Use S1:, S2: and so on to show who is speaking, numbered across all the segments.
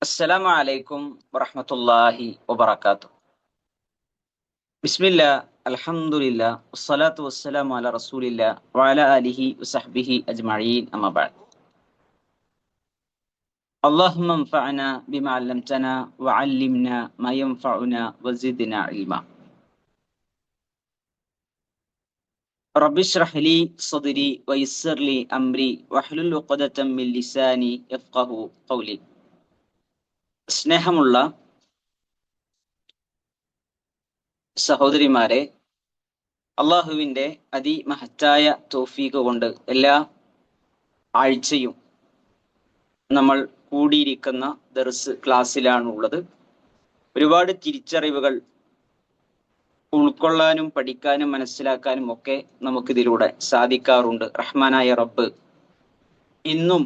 S1: അസ്സലാമു അലൈക്കും വറഹ്മത്തുള്ളാഹി വബറകാതുഹു. ബിസ്മില്ലാ അൽഹംദുലില്ലാ വസ്സലാത്തു വസ്സലാമു അലാ റസൂലില്ലാ വഅലാ ആലിഹി വസഹ്ബിഹി അജ്മഈൻ അമ്മാ ബഅദ്. അല്ലാഹുമ്മ അൻഫഅനാ ബിമാ അല്ലംതനാ വഅല്ലിംനാ മാ യൻഫഉനാ വസിദ്നാ ഇൽമാ. റബ്ബി ഇശ്റഹ് ലീ സദ്രി വയസ്സിർ ലീ അംരി വഹ്ലുൽ ഉഖ്ദതം മിൻ ലിസാനി യഫ്ഖഹു ഖൗലി. സ്നേഹമുള്ള സഹോദരിമാരെ, അള്ളാഹുവിൻ്റെ അതിമഹത്തായ തൗഫീഖ് കൊണ്ട് എല്ലാ ആഴ്ചയും നമ്മൾ കൂടിയിരിക്കുന്ന ദർസ് ക്ലാസ്സിലാണുള്ളത്. ഒരുപാട് തിരിച്ചറിവുകൾ ഉൾക്കൊള്ളാനും പഠിക്കാനും മനസ്സിലാക്കാനും ഒക്കെ നമുക്കിതിലൂടെ സാധിക്കാറുണ്ട്. റഹ്മാനായ റബ്ബ് ഇന്നും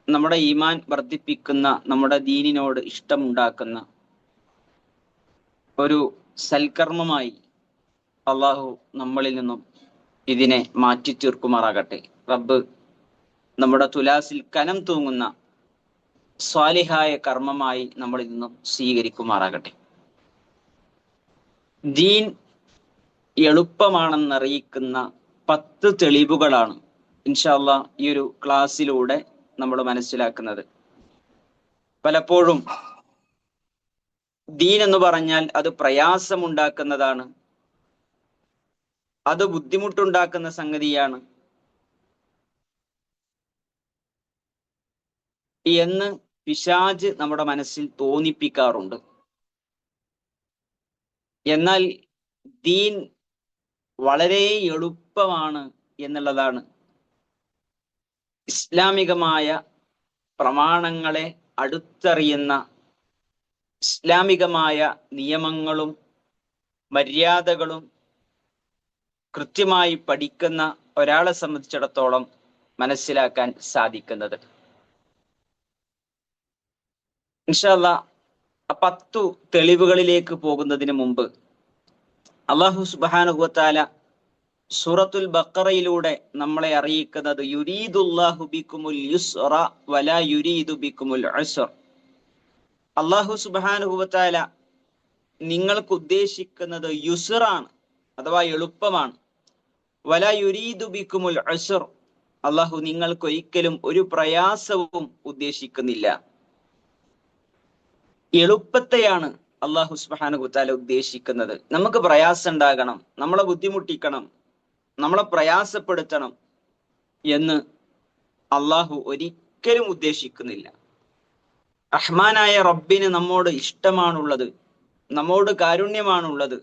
S1: നമ്മുടെ ഈമാൻ വർദ്ധിപ്പിക്കുന്ന, നമ്മുടെ ദീനിനോട് ഇഷ്ടമുണ്ടാക്കുന്ന ഒരു സൽക്കർമ്മമായി അള്ളാഹു നമ്മളിൽ നിന്നും ഇതിനെ മാറ്റി തീർക്കുമാറാകട്ടെ. റബ്ബ് നമ്മുടെ തുലാസിൽ കനം തൂങ്ങുന്ന സ്വാലിഹായ കർമ്മമായി നമ്മളിൽ നിന്നും സ്വീകരിക്കുമാറാകട്ടെ. ദീൻ എളുപ്പമാണെന്നറിയിക്കുന്ന 10 തെളിവുകളാണ് ഇൻഷാ അല്ലാഹ് ഈ ഒരു ക്ലാസ്സിലൂടെ നമ്മൾ മനസ്സിലാക്കുന്നത്. പലപ്പോഴും ദീൻ എന്ന് പറഞ്ഞാൽ അത് പ്രയാസമുണ്ടാക്കുന്നതാണ്, അത് ബുദ്ധിമുട്ടുണ്ടാക്കുന്ന സംഗതിയാണ് എന്ന് പിശാച് നമ്മുടെ മനസ്സിൽ തോന്നിപ്പിക്കാറുണ്ട്. എന്നാൽ ദീൻ വളരെ എളുപ്പമാണ് എന്നുള്ളതാണ് ഇസ്ലാമികമായ പ്രമാണങ്ങളെ അടുത്തറിയുന്ന, ഇസ്ലാമികമായ നിയമങ്ങളും മര്യാദകളും കൃത്യമായി പഠിക്കുന്ന ഒരാളെ സംബന്ധിച്ചിടത്തോളം മനസ്സിലാക്കാൻ സാധിക്കുന്നത്. ഇൻഷാ അല്ലാഹ് 10 തെളിവുകളിലേക്ക് പോകുന്നതിന് മുമ്പ് അല്ലാഹു സുബ്ഹാനഹു വ തആല സൂറത്തുൽ ബഖറയിലൂടെ നമ്മളെ അറിയിക്കുന്നത് യുരീദുല്ലാഹു ബിക്കുമുൽ യുസ്റ വലാ യുരീദു ബിക്കുമുൽ ഉസ്ർ. അല്ലാഹു സുബ്ഹാനഹു വ തആല നിങ്ങൾക്ക് ഉദ്ദേശിക്കുന്നത് യുസ്റാണ്, അഥവാ എളുപ്പമാണ്. വലാ യുരീദു ബിക്കുമുൽ ഉസ്ർ, അല്ലാഹു നിങ്ങൾക്ക് ഒരിക്കലും ഒരു പ്രയാസവും ഉദ്ദേശിക്കുന്നില്ല. എളുപ്പത്തെയാണ് അല്ലാഹു സുബ്ഹാനഹു വ തആല ഉദ്ദേശിക്കുന്നത്. നമുക്ക് പ്രയാസം ഉണ്ടാകണം, നമ്മളെ ബുദ്ധിമുട്ടിക്കണം, നമ്മളെ പ്രയാസപ്പെടുത്തണം എന്ന് അല്ലാഹു ഒരിക്കലും ഉദ്ദേശിക്കുന്നില്ല. റഹ്മാനായ റബ്ബിന് നമ്മോട് ഇഷ്ടമാണുള്ളത്, നമ്മോട് കാരുണ്യമാണുള്ളത്.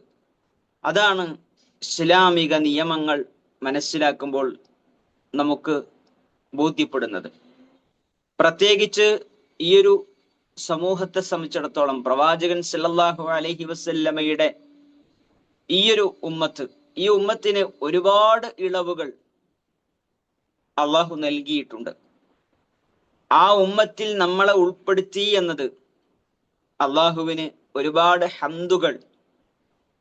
S1: അതാണ് ഇസ്ലാമിക നിയമങ്ങൾ മനസ്സിലാക്കുമ്പോൾ നമുക്ക് ബോധ്യപ്പെടുന്നത്. പ്രത്യേകിച്ച് ഈ ഒരു സമൂഹത്തെ സംബന്ധിച്ചിടത്തോളം പ്രവാചകൻ സല്ലല്ലാഹു അലൈഹി വസല്ലമയുടെ ഈ ഒരു ഉമ്മത്ത്, ഈ ഉമ്മത്തിന് ഒരുപാട് ഇളവുകൾ അള്ളാഹു നൽകിയിട്ടുണ്ട്. ആ ഉമ്മത്തിൽ നമ്മളെ ഉൾപ്പെടുത്തി എന്നത് അള്ളാഹുവിന് ഒരുപാട് ഹംദുകൾ,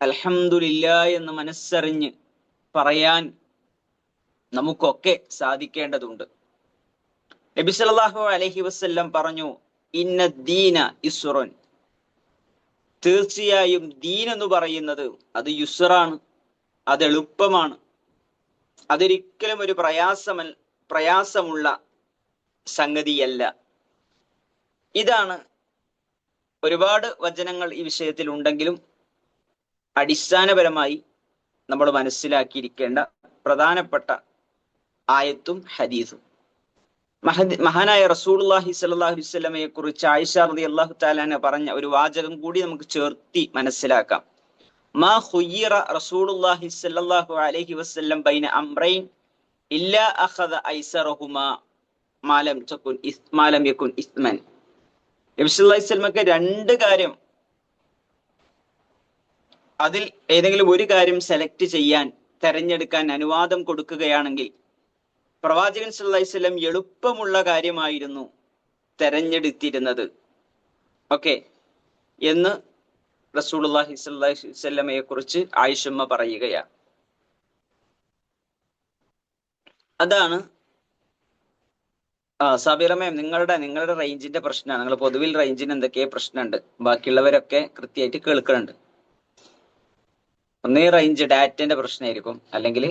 S1: അൽഹംദുലില്ലാ എന്ന് മനസ്സറിഞ്ഞ് പറയാൻ നമുക്കൊക്കെ സാധിക്കേണ്ടതുണ്ട്. നബി സല്ലല്ലാഹു അലൈഹി വസല്ലം പറഞ്ഞു, ഇന്ന ദീന യുസ്റുൻ, തീർച്ചയായും ദീൻ എന്ന് പറയുന്നത് അത് യുസ്റാണ്, അത് എളുപ്പമാണ്, അതൊരിക്കലും ഒരു പ്രയാസമുള്ള സംഗതിയല്ല. ഇതാണ് ഒരുപാട് വചനങ്ങൾ ഈ വിഷയത്തിൽ ഉണ്ടെങ്കിലും അടിസ്ഥാനപരമായി നമ്മൾ മനസ്സിലാക്കിയിരിക്കേണ്ട പ്രധാനപ്പെട്ട ആയത്തും ഹദീസും. മഹാനായ റസൂലുള്ളാഹി സ്വല്ലല്ലാഹു അലൈഹി വസല്ലമയെ കുറിച്ച് ആയിഷ റളിയല്ലാഹു തആല അൻഹ പറഞ്ഞ ഒരു വാചകം കൂടി നമുക്ക് ചേർത്തി മനസ്സിലാക്കാം. മാ ഖുയ്യിറ റസൂലുള്ളാഹി സ്വല്ലല്ലാഹു അലൈഹി വസല്ലം ബൈന അംറൈൻ ഇല്ലാ അഖദ ഐസറഹുമാ മാ ലം യകുൻ ഇസ്മൻ. നബി സല്ലല്ലാഹു അലൈഹി വസല്ലമക്ക് 2 കാര്യം, അതിൽ ഏതെങ്കിലും ഒരു കാര്യം സെലക്ട് ചെയ്യാൻ, തെരഞ്ഞെടുക്കാൻ അനുവാദം കൊടുക്കുകയാണെങ്കിൽ പ്രവാചകൻ സല്ലല്ലാഹു അലൈഹി വസല്ലം എളുപ്പമുള്ള കാര്യമായിരുന്നു തെരഞ്ഞെടുത്തിരുന്നത്. ഓക്കെ എന്ന് റസൂലുള്ളാഹി സ്വല്ലല്ലാഹു അലൈഹി വസല്ലമയെ കുറിച്ച് ആയിഷമ്മ പറയുകയാണ്. അതാണ് സാബിറ മാം, നിങ്ങളുടെ റേഞ്ചിന്റെ പ്രശ്നമാണ്. നിങ്ങൾ പൊതുവിൽ റേഞ്ചിന് എന്തൊക്കെയോ പ്രശ്നമുണ്ട്. ബാക്കിയുള്ളവരൊക്കെ കൃത്യമായിട്ട് കേൾക്കുന്നുണ്ട്. ഒന്നേ റേഞ്ച് ഡാറ്റന്റെ പ്രശ്നമായിരിക്കും, അല്ലെങ്കിൽ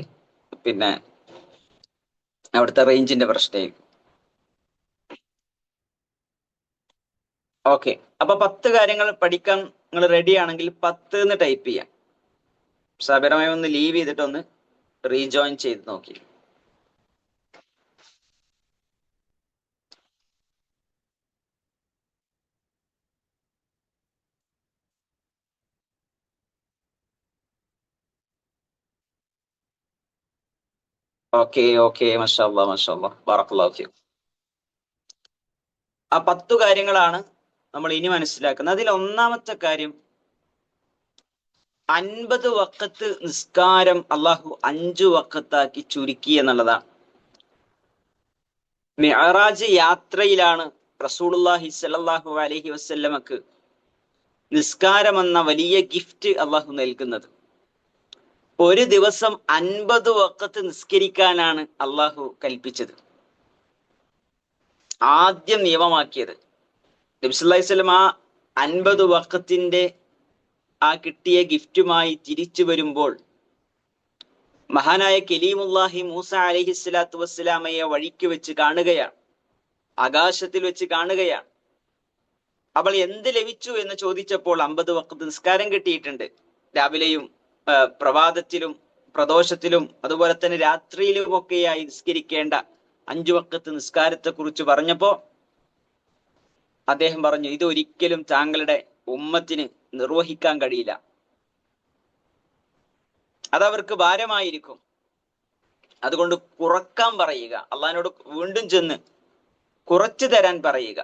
S1: പിന്നെ അവിടുത്തെ റേഞ്ചിന്റെ പ്രശ്നമായിരിക്കും. ഓക്കെ, അപ്പൊ 10 കാര്യങ്ങൾ പഠിക്കാൻ നിങ്ങൾ റെഡി ആണെങ്കിൽ 10 എന്ന് ടൈപ്പ് ചെയ്യാം. സാബിറമായി ഒന്ന് ലീവ് ചെയ്തിട്ട് ഒന്ന് റീജോയിൻ ചെയ്ത് നോക്കി. ഓക്കെ ഓക്കെ, മാഷാഅല്ലാ മാഷാഅല്ലാ, ബറക്കല്ലാഹു ഫീക്കും. ആ 10 കാര്യങ്ങളാണ് നമ്മൾ ഇനി മനസ്സിലാക്കുന്നത്. അതിൽ ഒന്നാമത്തെ കാര്യം, 50 വഖത്ത് നിസ്കാരം അള്ളാഹു 5 വഖത്താക്കി ചുരുക്കി എന്നുള്ളതാണ്. മിഅ്റാജ് യാത്രയിലാണ് റസൂലുള്ളാഹി സ്വല്ലല്ലാഹു അലൈഹി വസല്ലമക്ക് നിസ്കാരം എന്ന വലിയ ഗിഫ്റ്റ് അള്ളാഹു നൽകുന്നത്. ഒരു ദിവസം 50 വഖത്ത് നിസ്കരിക്കാനാണ് അള്ളാഹു കൽപ്പിച്ചത്, ആദ്യം നിയമമാക്കിയത്. നബി സല്ലല്ലാഹു അലൈഹി വസല്ലം ആ 50 വഖത്തിന്റെ ആ കിട്ടിയ ഗിഫ്റ്റുമായി തിരിച്ചു വരുമ്പോൾ മഹാനായ കലീമുല്ലാഹി മൂസ അലൈഹി സ്വലാത്തു വസ്സലാമയെ വഴിക്ക് വെച്ച് കാണുകയാണ്, ആകാശത്തിൽ വെച്ച് കാണുകയാണ്. അവൾ എന്ത് ലഭിച്ചു എന്ന് ചോദിച്ചപ്പോൾ 50 വഖത്ത് നിസ്കാരം കിട്ടിയിട്ടുണ്ട്. രാവിലെയും പ്രഭാതത്തിലും പ്രദോഷത്തിലും അതുപോലെ തന്നെ രാത്രിയിലുമൊക്കെയായി നിസ്കരിക്കേണ്ട 5 വഖത്ത് നിസ്കാരത്തെ കുറിച്ച് പറഞ്ഞപ്പോ അദ്ദേഹം പറഞ്ഞു, ഇതൊരിക്കലും താങ്കളുടെ ഉമ്മത്തിന് നിർവഹിക്കാൻ കഴിയില്ല, അതവർക്ക് ഭാരമായിരിക്കും, അതുകൊണ്ട് കുറക്കാൻ പറയുക, അള്ളാഹിനോട് വീണ്ടും ചെന്ന് കുറച്ചു തരാൻ പറയുക.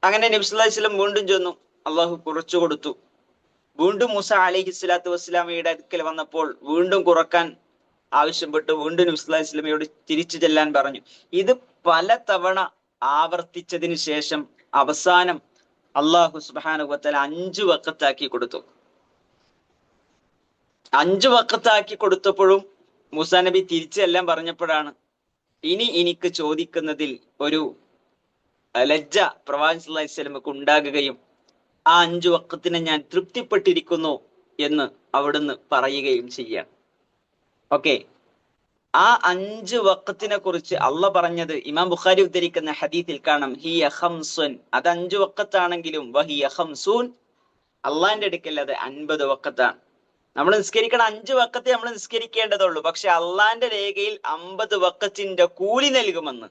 S1: അങ്ങനെ നബി സല്ലല്ലാഹു അലൈഹി വസല്ലം വീണ്ടും ചെന്നു, അള്ളാഹു കുറച്ചു കൊടുത്തു. വീണ്ടും മൂസ അലൈഹി സ്വലാത്തു വസ്സലാമയുടെ അടുക്കൽ വന്നപ്പോൾ വീണ്ടും കുറക്കാൻ ആവശ്യപ്പെട്ടു. വീണ്ടും നബി സല്ലല്ലാഹു അലൈഹി വസല്ലമയോട് തിരിച്ചു ചെല്ലാൻ പറഞ്ഞു. ഇത് പല തവണ ആവർത്തിച്ചതിന് ശേഷം അവസാനം അള്ളാഹു സുബ്ഹാനഹു വ തആല 5 വഖത്താക്കി കൊടുത്തു. 5 വഖത്താക്കി കൊടുത്തപ്പോഴും മൂസാ നബി തിരിച്ചെല്ലാം പറഞ്ഞപ്പോഴാണ് ഇനി എനിക്ക് ചോദിക്കുന്നതിൽ ഒരു ലജ്ജ പ്രവാചകൻ സല്ലല്ലാഹു അലൈഹി വസല്ലമക്ക് ഉണ്ടാകുകയും ആ 5 വഖത്തിനെ ഞാൻ തൃപ്തിപ്പെട്ടിരിക്കുന്നു എന്ന് അവിടുന്ന് പറയുകയും ചെയ്യാം. ഓക്കെ, ആ 5 വഖത്തിനെ കുറിച്ച് അള്ള പറഞ്ഞത് ഇമാം ബുഖാരി ഉദ്ധരിക്കുന്ന ഹദീസിൽ കാണാം, ഹിയ ഖംസുൻ, അത് 5 വഖത്താണെങ്കിലും വഹിയ ഖംസൂൻ, അള്ളാന്റെ അടുക്കൽ അത് 50 വഖത്താണ്. നമ്മൾ നിസ്കരിക്കണം 5 വഖത്തെ നമ്മൾ നിസ്കരിക്കേണ്ടതുള്ളൂ, പക്ഷെ അള്ളാന്റെ രേഖയിൽ 50 വഖത്തിന്റെ കൂലി നൽകുമെന്ന്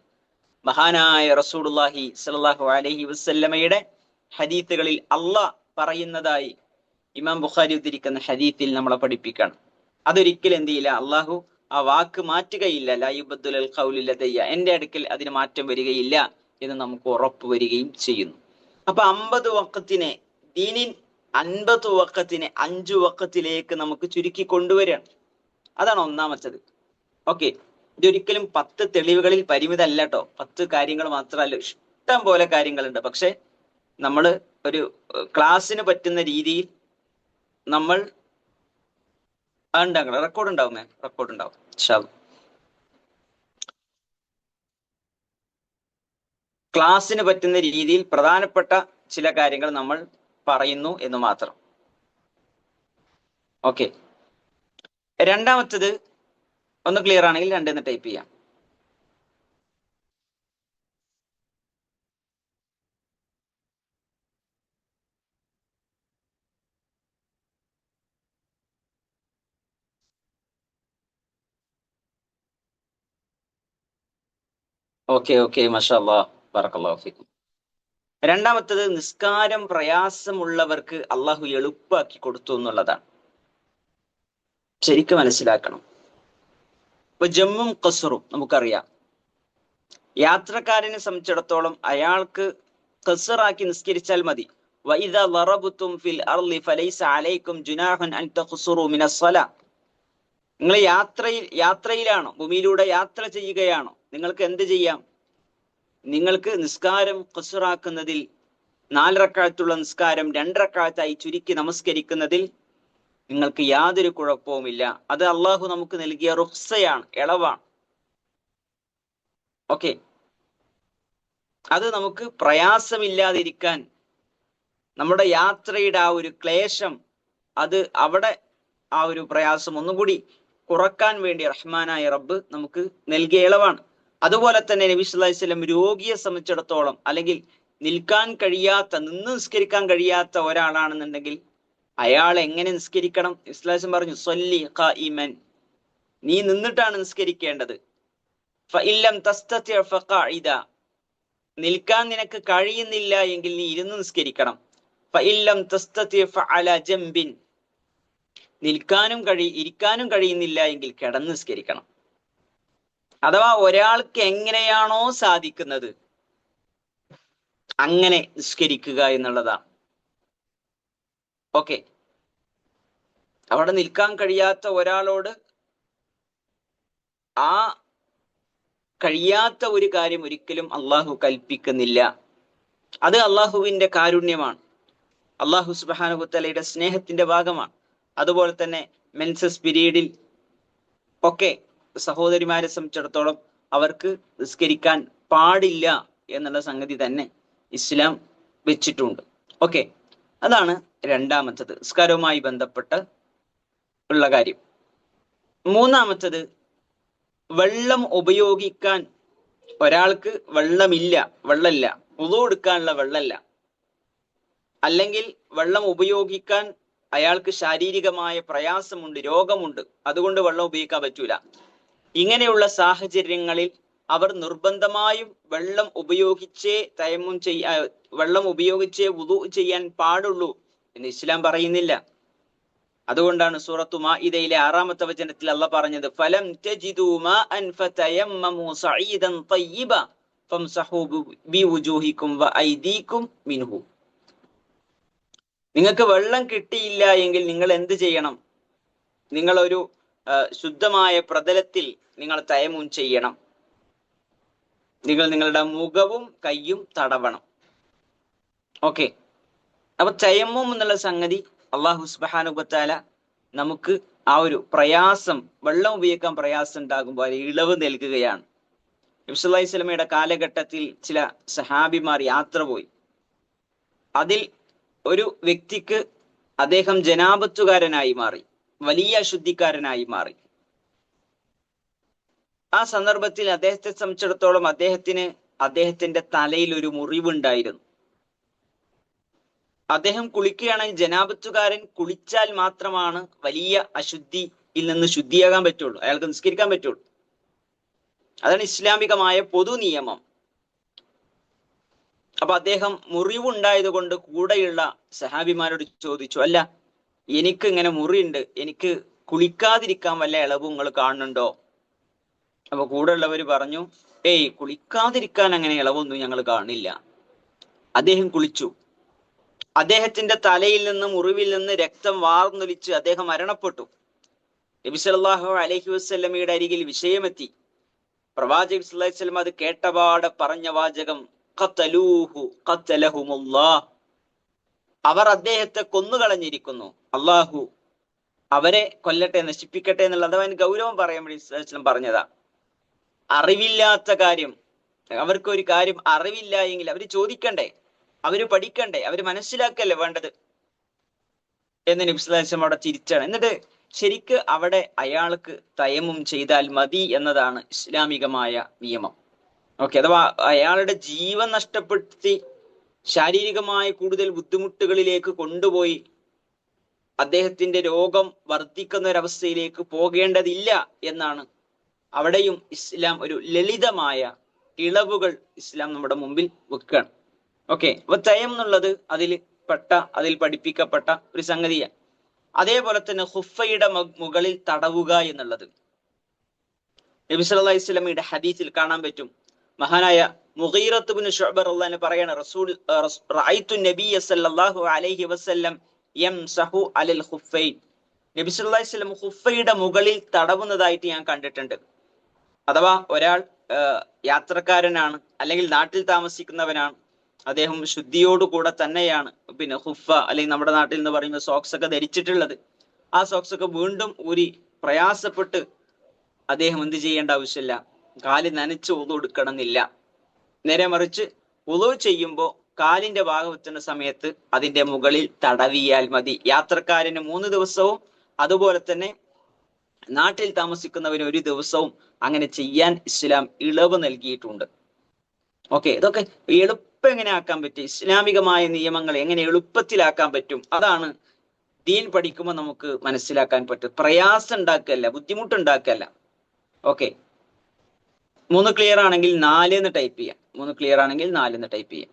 S1: മഹാനായ റസൂലുള്ളാഹി സ്വല്ലല്ലാഹു അലൈഹി വസല്ലമയുടെ ഹദീസുകളിൽ അള്ളാഹ് പറയുന്നതായി ഇമാം ബുഖാരി ഉദ്ധരിക്കുന്ന ഹദീസിൽ നമ്മളെ പഠിപ്പിക്കണം. അതൊരിക്കലും എന്ത് ചെയ്യില്ല, അള്ളാഹു ആ വാക്ക് മാറ്റുകയില്ല. ലാ യുബദ്ദുൽ ഖൗലു ലദയ്യ, എന്റെ അടുക്കൽ അതിന് മാറ്റം വരികയില്ല എന്ന് നമുക്ക് ഉറപ്പ് വരികയും ചെയ്യുന്നു. അപ്പൊ 50 വഖത്തിനെ ദീനിൻ 50 വഖത്തിനെ 5 വഖത്തിലേക്ക് നമുക്ക് ചുരുക്കി കൊണ്ടുവരികയാണ്. അതാണ് ഒന്നാമത്തത്. ഓക്കെ, ഇതൊരിക്കലും 10 തെളിവുകളിൽ പരിമിതമല്ല കേട്ടോ. 10 കാര്യങ്ങൾ മാത്രമല്ല, ഇഷ്ടം പോലെ കാര്യങ്ങളുണ്ട്. പക്ഷെ നമ്മൾ ഒരു ക്ലാസ്സിന് പറ്റുന്ന രീതിയിൽ നമ്മൾ ഉണ്ടാക്കണം. റെക്കോർഡ് ഉണ്ടാവും, റെക്കോർഡ് ഉണ്ടാവും ഇൻഷാ അല്ലാഹ്. ക്ലാസ്സിന് പറ്റുന്ന രീതിയിൽ പ്രധാനപ്പെട്ട ചില കാര്യങ്ങൾ നമ്മൾ പറയുന്നു എന്ന് മാത്രം. ഓക്കെ, രണ്ടാമത്തത് ഒന്ന് ക്ലിയർ ആണെങ്കിൽ 2 എന്ന് ടൈപ്പ് ചെയ്യാം. ഓക്കെ ഓക്കെ, മാഷാ അല്ലാഹ്, ബറക്കല്ലാഹു ഫീക്കും. രണ്ടാമത്തത്, നിസ്കാരം പ്രയാസമുള്ളവർക്ക് അള്ളാഹു എളുപ്പമാക്കി കൊടുത്തു എന്നുള്ളതാണ്. ശരിക്കും മനസ്സിലാക്കണം. ഇപ്പൊ ജമ്മും ഖസ്റും നമുക്കറിയാം. യാത്രക്കാരനെ സംബന്ധിച്ചിടത്തോളം അയാൾക്ക് ഖസ്റാക്കി നിസ്കരിച്ചാൽ മതി. വഇദാ ദറബതും ഫിൽ അർളി ഫലൈസ അലൈക്കും ജുനാഹുൻ അൻ തഖ്സുറു മിനസ് സ്വലാ. നിങ്ങൾ യാത്രയിലാണോ, ഭൂമിയിലൂടെ യാത്ര ചെയ്യുകയാണോ, നിങ്ങൾക്ക് എന്ത് ചെയ്യാം? നിങ്ങൾക്ക് നിസ്കാരം ഖസ്റാക്കുന്നതിൽ 4 റക്അത്തുള്ള നിസ്കാരം 2 റക്അത്തായി ചുരുക്കി നമസ്കരിക്കുന്നതിൽ നിങ്ങൾക്ക് യാതൊരു കുഴപ്പവുമില്ല. അത് അള്ളാഹു നമുക്ക് നൽകിയ റുഖ്സയാണ്, ഇളവാണ്. ഓക്കെ, അത് നമുക്ക് പ്രയാസമില്ലാതിരിക്കാൻ, നമ്മുടെ യാത്രയുടെ ആ ഒരു ക്ലേശം, അത് അവിടെ ആ ഒരു പ്രയാസം ഒന്നുകൂടി കുറക്കാൻ വേണ്ടി റഹ്മാനായ റബ്ബ് നമുക്ക് നൽകിയ ഇളവാണ്. അതുപോലെ തന്നെ നബി സല്ലല്ലാഹു അലൈഹി വസല്ലം രോഗിയെ സംബന്ധിച്ചിടത്തോളം, അല്ലെങ്കിൽ നിൽക്കാൻ കഴിയാത്ത, നിന്ന് നിസ്കരിക്കാൻ കഴിയാത്ത ഒരാളാണെന്നുണ്ടെങ്കിൽ അയാൾ എങ്ങനെ നിസ്കരിക്കണം? ഇസ്ലാം പറഞ്ഞു, സ്വല്ലി ഖായിമൻ, നീ നിന്നിട്ടാണ് നിസ്കരിക്കേണ്ടത്. ഫഇല്ലം തസ്തതി ഫഖഇദ, നിൽക്കാൻ നിനക്ക് കഴിയുന്നില്ല എങ്കിൽ നീ ഇരുന്ന് നിസ്കരിക്കണം. ഫഇല്ലം തസ്തതി ഫഅല ജംബിൻ, ഇരിക്കാനും കഴിയുന്നില്ല എങ്കിൽ കിടന്ന് നിസ്കരിക്കണം. അഥവാ ഒരാൾക്ക് എങ്ങനെയാണോ സാധിക്കുന്നത് അങ്ങനെ നിസ്കരിക്കുക എന്നുള്ളതാണ്. ഓക്കെ, അവിടെ നിൽക്കാൻ കഴിയാത്ത ഒരാളോട് ആ കഴിയാത്ത ഒരു കാര്യം ഒരിക്കലും അള്ളാഹു കൽപ്പിക്കുന്നില്ല. അത് അള്ളാഹുവിന്റെ കാരുണ്യമാണ്, അള്ളാഹു സുബ്ഹാനഹു വ തആലയുടെ സ്നേഹത്തിന്റെ ഭാഗമാണ്. അതുപോലെ തന്നെ മെൻസസ് പീരീഡിൽ ഒക്കെ സഹോദരിമാരെ സംബന്ധിച്ചിടത്തോളം അവർക്ക് നിസ്കരിക്കാൻ പാടില്ല എന്നുള്ള സംഗതി തന്നെ ഇസ്ലാം വെച്ചിട്ടുണ്ട്. ഓക്കെ, അതാണ് രണ്ടാമത്തത്, നിസ്കാരവുമായി ബന്ധപ്പെട്ട് ഉള്ള കാര്യം. മൂന്നാമത്തത്, വെള്ളം ഉപയോഗിക്കാൻ ഒരാൾക്ക് വെള്ളമില്ല, വുളു എടുക്കാനുള്ള വെള്ളമില്ല, അല്ലെങ്കിൽ വെള്ളം ഉപയോഗിക്കാൻ അയാൾക്ക് ശാരീരികമായ പ്രയാസമുണ്ട്, രോഗമുണ്ട്, അതുകൊണ്ട് വെള്ളം ഉപയോഗിക്കാൻ പറ്റൂല. ഇങ്ങനെയുള്ള സാഹചര്യങ്ങളിൽ അവർ നിർബന്ധമായും വെള്ളം ഉപയോഗിച്ചേ വുളു ചെയ്യാൻ പാടുള്ളൂ എന്ന് ഇസ്ലാം പറയുന്നില്ല. അതുകൊണ്ടാണ് സൂറത്തു മാഇദയിലെ 6-ാമത്തെ വചനത്തിൽ അല്ലാഹ് പറഞ്ഞത്, ഫലം തജിദൂ മാഅൻ ഫതയമ്മമൂ സഈദൻ തയ്യിബ ഫംസഹൂ ബിവുജൂഹികും വഅയ്ദീകും മിൻഹു. നിങ്ങൾക്ക് വെള്ളം കിട്ടിയില്ല എങ്കിൽ നിങ്ങൾ എന്ത് ചെയ്യണം? നിങ്ങളൊരു ശുദ്ധമായ പ്രതലത്തിൽ നിങ്ങൾ തയമ്മും ചെയ്യണം, നിങ്ങൾ നിങ്ങളുടെ മുഖവും കയ്യും തടവണം. ഓക്കെ, അപ്പൊ തയമ്മും എന്നുള്ള സംഗതി അള്ളാഹു സുബ്ഹാനഹു വ തആല നമുക്ക് ആ ഒരു പ്രയാസം, വെള്ളം ഉപയോഗിക്കാൻ പ്രയാസം ഉണ്ടാകുമ്പോൾ അത് ഇളവ് നൽകുകയാണ്. നബി സല്ലല്ലാഹു അലൈഹി വസല്ലമയുടെ കാലഘട്ടത്തിൽ ചില സഹാബിമാർ യാത്ര പോയി. അതിൽ ഒരു വ്യക്തിക്ക് അദ്ദേഹം ജനാബത്തുകാരനായി മാറി, വലിയ അശുദ്ധിക്കാരനായി മാറി. ആ സന്ദർഭത്തിൽ അദ്ദേഹത്തെ സംബന്ധിച്ചിടത്തോളം അദ്ദേഹത്തിന്റെ തലയിൽ ഒരു മുറിവുണ്ടായിരുന്നു. അദ്ദേഹം കുളിക്കുകയാണെങ്കിൽ, ജനാബത്തുകാരൻ കുളിച്ചാൽ മാത്രമാണ് വലിയ അശുദ്ധിയിൽ നിന്ന് ശുദ്ധിയാകാൻ പറ്റുള്ളൂ, അയാൾക്ക് നിസ്കരിക്കാൻ പറ്റുള്ളൂ. അതാണ് ഇസ്ലാമികമായ പൊതു നിയമം. അപ്പൊ അദ്ദേഹം മുറിവുണ്ടായത് കൊണ്ട് കൂടെയുള്ള സഹാബിമാരോട് ചോദിച്ചു, അല്ല, എനിക്ക് ഇങ്ങനെ മുറിയുണ്ട്, എനിക്ക് കുളിക്കാതിരിക്കാൻ വല്ല ഇളവും നിങ്ങൾ കാണുന്നുണ്ടോ? അപ്പൊ കൂടെയുള്ളവർ പറഞ്ഞു, കുളിക്കാതിരിക്കാൻ അങ്ങനെ ഇളവൊന്നും ഞങ്ങൾ കാണില്ല. അദ്ദേഹം കുളിച്ചു. അദ്ദേഹത്തിന്റെ തലയിൽ നിന്ന്, മുറിവിൽ നിന്ന് രക്തം വാർന്നൊലിച്ച് അദ്ദേഹം മരണപ്പെട്ടു. നബി സല്ലല്ലാഹു അലൈഹി വസല്ലമയുടെ അരികിൽ വിഷയമെത്തി. പ്രവാചകൻ സല്ലല്ലാഹു അലൈഹി വസല്ലം അത് കേട്ടപാടെ പറഞ്ഞ വാചകം, ഖതലൂഹു ഖതലഹുമുല്ലാഹ്, അവർ അദ്ദേഹത്തെ കൊന്നുകളഞ്ഞിരിക്കുന്നു, അള്ളാഹു അവരെ കൊല്ലട്ടെ, നശിപ്പിക്കട്ടെ എന്നുള്ളത് അവൻ ഗൗരവം പറയാൻ വേണ്ടി സല്ലല്ലാഹു അലൈഹി വസല്ലം പറഞ്ഞതാ. അറിവില്ലാത്ത കാര്യം, അവർക്കൊരു കാര്യം അറിവില്ല എങ്കിൽ അവർ ചോദിക്കണ്ടേ, അവര് പഠിക്കണ്ടേ, അവര് മനസ്സിലാക്കല്ലേ വേണ്ടത് എന്ന് നബി സല്ലല്ലാഹു അലൈഹി വസല്ലം അവിടെ തിരിച്ചാണ്. എന്നിട്ട് ശരിക്ക് അവിടെ അയാൾക്ക് തയമ്മും ചെയ്താൽ മതി എന്നതാണ് ഇസ്ലാമികമായ നിയമം. ഓക്കെ, അഥവാ അയാളുടെ ജീവൻ നഷ്ടപ്പെടുത്തി ശാരീരികമായ കൂടുതൽ ബുദ്ധിമുട്ടുകളിലേക്ക് കൊണ്ടുപോയി അദ്ദേഹത്തിന്റെ രോഗം വർദ്ധിക്കുന്ന ഒരവസ്ഥയിലേക്ക് പോകേണ്ടതില്ല എന്നാണ്. അവിടെയും ഇസ്ലാം ഒരു ലളിതമായ ഇളവുകൾ ഇസ്ലാം നമ്മുടെ മുമ്പിൽ വെക്കുകയാണ്. ഓക്കെ, അപ്പൊ തയമ്മ് എന്നുള്ളത് അതിൽ പഠിപ്പിക്കപ്പെട്ട ഒരു സംഗതിയാണ്. അതേപോലെ തന്നെ ഖുഫയുടെ മുകളിൽ തടവുക എന്നുള്ളത് നബി സല്ലല്ലാഹു അലൈഹി വസല്ലമയുടെ ഹദീസിൽ കാണാൻ പറ്റും. മഹാനായ മുഗീറത്ത് ഇബ്നു ശുഅബ റളിയല്ലാഹു അൻഹു പറയാണ്, റഅയ്തു നബിയ സല്ലല്ലാഹു അലൈഹി വസല്ലം യംസഹു അലൽ ഖുഫൈൻ, നബി സല്ലല്ലാഹു അലൈഹി വസല്ലം ഖുഫയുടെ മുകളിൽ തടവുന്നതായിട്ട് ഞാൻ കണ്ടിട്ടുണ്ട്. അഥവാ ഒരാൾ യാത്രക്കാരനാണ്, അല്ലെങ്കിൽ നാട്ടിൽ താമസിക്കുന്നവനാണ്, അദ്ദേഹം ശുദ്ധിയോടുകൂടെ തന്നെയാണ് ഖുഫ, അല്ലെങ്കിൽ നമ്മുടെ നാട്ടിൽ എന്ന് പറയുന്ന സോക്സ് ഒക്കെ ധരിച്ചിട്ടുള്ളത്. ആ സോക്സ് ഒക്കെ വീണ്ടും ഊരി പ്രയാസപ്പെട്ട് അദ്ദേഹം എന്ത് ചെയ്യേണ്ട ആവശ്യമില്ല, കാല് നനച്ച് വുളു എടുക്കണമെന്നില്ല. നേരെ മറിച്ച് വുളു ചെയ്യുമ്പോൾ കാലിന്റെ ഭാഗം എത്തുന്ന സമയത്ത് അതിന്റെ മുകളിൽ തടവിയാൽ മതി. യാത്രക്കാരന് 3 ദിവസവും അതുപോലെ തന്നെ നാട്ടിൽ താമസിക്കുന്നവന് 1 ദിവസവും അങ്ങനെ ചെയ്യാൻ ഇസ്ലാം ഇളവ് നൽകിയിട്ടുണ്ട്. ഓക്കെ, ഇതൊക്കെ എളുപ്പം എങ്ങനെ ആക്കാൻ പറ്റും, ഇസ്ലാമികമായ നിയമങ്ങൾ എങ്ങനെ എളുപ്പത്തിലാക്കാൻ പറ്റും, അതാണ് ദീൻ പഠിക്കുമ്പോൾ നമുക്ക് മനസ്സിലാക്കാൻ പറ്റും. പ്രയാസം ഉണ്ടാക്കല്ല, ബുദ്ധിമുട്ടുണ്ടാക്കല്ല. ഓക്കെ, 3 ക്ലിയർ ആണെങ്കിൽ 4 എന്ന് ടൈപ്പ് ചെയ്യാം. 3 ക്ലിയർ ആണെങ്കിൽ 4 എന്ന് ടൈപ്പ് ചെയ്യാം.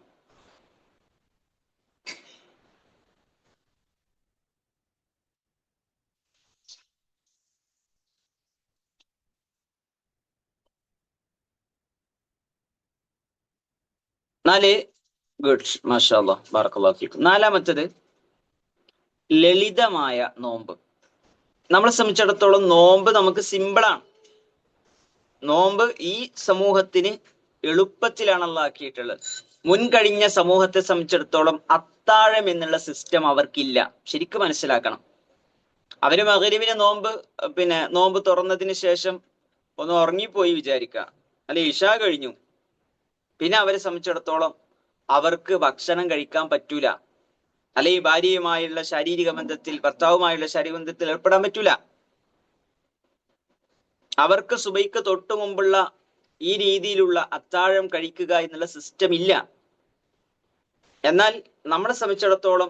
S1: നാല്. ഗുഡ്, മാഷാ അല്ലാഹ്, ബറക്കല്ലാഹു ഫീക്കും. 4-മത്തേത് ലളിതമായ നോമ്പ്. നമ്മളെ സംബന്ധിച്ചിടത്തോളം നോമ്പ് നമുക്ക് സിമ്പിളാണ്. നോമ്പ് ഈ സമൂഹത്തിന് എളുപ്പത്തിലാണ് അല്ലാഹ് ആക്കിയിട്ടുള്ളത്. മുൻകഴിഞ്ഞ സമൂഹത്തെ സംബന്ധിച്ചിടത്തോളം അത്താഴം എന്നുള്ള സിസ്റ്റം അവർക്കില്ല. ശരിക്കും മനസ്സിലാക്കണം. അവര് മഗ്‌രിബിന് നോമ്പ് തുറന്നതിന് ശേഷം ഒന്ന് ഉറങ്ങിപ്പോയി വിചാരിക്കുക, അല്ലെ ഇശാ കഴിഞ്ഞു, പിന്നെ അവരെ സംബന്ധിച്ചിടത്തോളം അവർക്ക് ഭക്ഷണം കഴിക്കാൻ പറ്റൂല, അല്ലെ ഈ ഭാര്യയുമായുള്ള ശാരീരിക ബന്ധത്തിൽ, ഭർത്താവുമായുള്ള ശാരീരിക ബന്ധത്തിൽ ഏർപ്പെടാൻ പറ്റൂല. അവർക്ക് സുബൈക്ക് തൊട്ടു മുമ്പുള്ള ഈ രീതിയിലുള്ള അത്താഴം കഴിക്കുക എന്നുള്ള സിസ്റ്റം ഇല്ല. എന്നാൽ നമ്മളെ സംബന്ധിച്ചിടത്തോളം,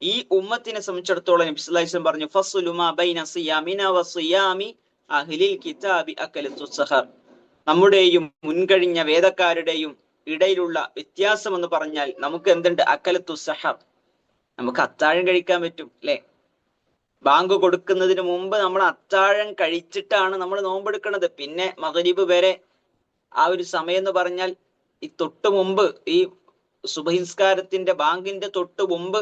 S1: ഈ ഉമ്മത്തിനെ സംബന്ധിച്ചിടത്തോളം നബി സല്ലല്ലാഹു അലൈഹി വസല്ലം പറഞ്ഞു, ഫസ്ലു മാ ബൈന സിയാമിന വസിയാമി അഹ്ലിൽ കിതാബി അകലത്തു സഹർ. നമ്മുടെയും മുൻകഴിഞ്ഞ വേദക്കാരുടെയും ഇടയിലുള്ള വ്യത്യാസം എന്ന് പറഞ്ഞാൽ നമുക്ക് എന്തുണ്ട്? അകലത്തു സഹർ, നമുക്ക് അത്താഴം കഴിക്കാൻ പറ്റും, അല്ലെ? ബാങ്ക് കൊടുക്കുന്നതിന് മുമ്പ് നമ്മൾ അത്താഴം കഴിച്ചിട്ടാണ് നമ്മൾ നോമ്പെടുക്കുന്നത്. പിന്നെ മഗ്‌രിബ് വരെ ആ ഒരു സമയം എന്ന് പറഞ്ഞാൽ ഈ തൊട്ട് മുമ്പ്, ഈ സുബഹിസ്കാരത്തിന്റെ ബാങ്കിന്റെ തൊട്ട് മുമ്പ്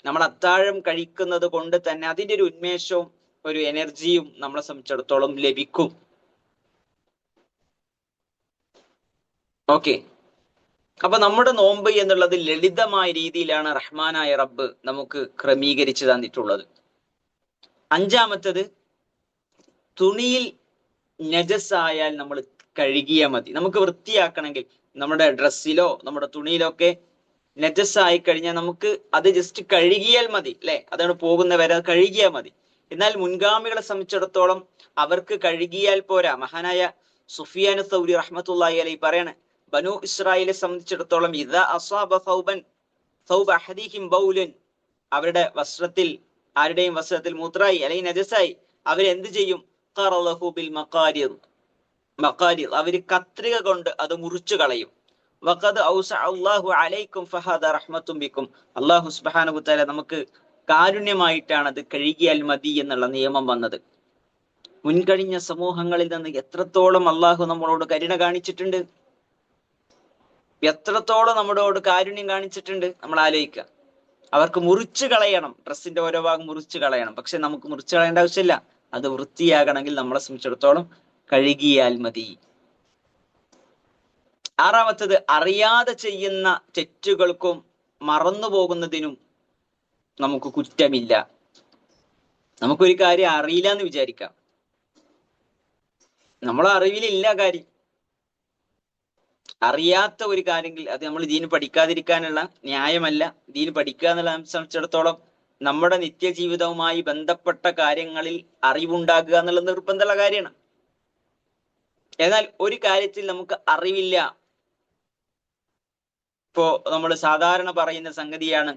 S1: നമ്മൾ അത്താഴം കഴിക്കുന്നത് കൊണ്ട് തന്നെ അതിന്റെ ഒരു ഉന്മേഷവും ഒരു എനർജിയും നമ്മളെ സംബന്ധിച്ചിടത്തോളം ലഭിക്കും. ഓക്കെ, അപ്പൊ നമ്മുടെ നോമ്പ് എന്നുള്ളത് ലളിതമായ രീതിയിലാണ് റഹ്മാനായ റബ്ബ് നമുക്ക് ക്രമീകരിച്ചു തന്നിട്ടുള്ളത്. 5-മത്തേത് തുണിയിൽ നജസായാൽ നമ്മൾ കഴുകിയാൽ മതി. നമുക്ക് വൃത്തിയാക്കണമെങ്കിൽ നമ്മുടെ ഡ്രസ്സിലോ നമ്മുടെ തുണിയിലോ ഒക്കെ നജസായി കഴിഞ്ഞാൽ നമുക്ക് അത് ജസ്റ്റ് കഴുകിയാൽ മതി, അല്ലെ? അതാണ് പോകുന്നവരെ കഴുകിയാൽ മതി. എന്നാൽ മുൻഗാമികളെ സംബന്ധിച്ചിടത്തോളം അവർക്ക് കഴുകിയാൽ പോരാ. മഹാനായ സുഫിയാൻ സൗരി റഹ്മത്തുള്ളാഹി അലൈഹി പറയാണ്, ബനു ഇസ്രായേലിനെ സംബന്ധിച്ചിടത്തോളം ഇദാ അസാബ സൗബ അഹദിഹിം ബൗലൻ, അവരുടെ വസ്ത്രത്തിൽ, ആരുടെയും വസ്ത്രത്തിൽ മൂത്രായി അല്ലെങ്കിൽ നജസായി, അവരെന്ത് ചെയ്യും? ഖറലഹു ബിൽ മഖാരിർ, അവര് കത്രിക കൊണ്ട് അത് മുറിച്ചു കളയും. വഖദ് ഔസഅ അല്ലാഹു അലൈക്കും ഫഹദ റഹ്മത്തും ബിക്കും, അല്ലാഹു സുബ്ഹാനഹു വതആല നമുക്ക് കാരുണ്യമായിട്ടാണ് അത് കഴുകിയാൽ മതി എന്നുള്ള നിയമം വന്നത്. മുൻകഴിഞ്ഞ സമൂഹങ്ങളിൽ നിന്ന് എത്രത്തോളം അല്ലാഹു നമ്മളോട് കരുണ കാണിച്ചിട്ടുണ്ട്, എത്രത്തോളം നമ്മളോട് കാരുണ്യം കാണിച്ചിട്ടുണ്ട് നമ്മൾ ആലോചിക്കുക. അവർക്ക് മുറിച്ചു കളയണം, ഡ്രസ്സിന്റെ ഓരോ ഭാഗം മുറിച്ചു കളയണം. പക്ഷെ നമുക്ക് മുറിച്ചു കളയേണ്ട ആവശ്യമില്ല. അത് വൃത്തിയാകണമെങ്കിൽ നമ്മളെ സംബന്ധിച്ചിടത്തോളം കഴുകിയാൽ മതി. 6-മത്തേത് അറിയാതെ ചെയ്യുന്ന തെറ്റുകൾക്കും മറന്നു പോകുന്നതിനും നമുക്ക് കുറ്റമില്ല. നമുക്കൊരു കാര്യം അറിയില്ല എന്ന് വിചാരിക്കാം, നമ്മളെ അറിവിലില്ല കാര്യം, അറിയാത്ത ഒരു കാര്യമെങ്കിൽ അത് നമ്മൾ ദീന് പഠിക്കാതിരിക്കാനുള്ള ന്യായമല്ല. ദീന് പഠിക്കുക എന്നുള്ള സംബന്ധിച്ചിടത്തോളം നമ്മുടെ നിത്യജീവിതവുമായി ബന്ധപ്പെട്ട കാര്യങ്ങളിൽ അറിവുണ്ടാക്കുക എന്നുള്ള നിർബന്ധമുള്ള കാര്യമാണ്. എന്നാൽ ഒരു കാര്യത്തിൽ നമുക്ക് അറിവില്ല. ഇപ്പോ നമ്മൾ സാധാരണ പറയുന്ന സംഗതിയാണ്,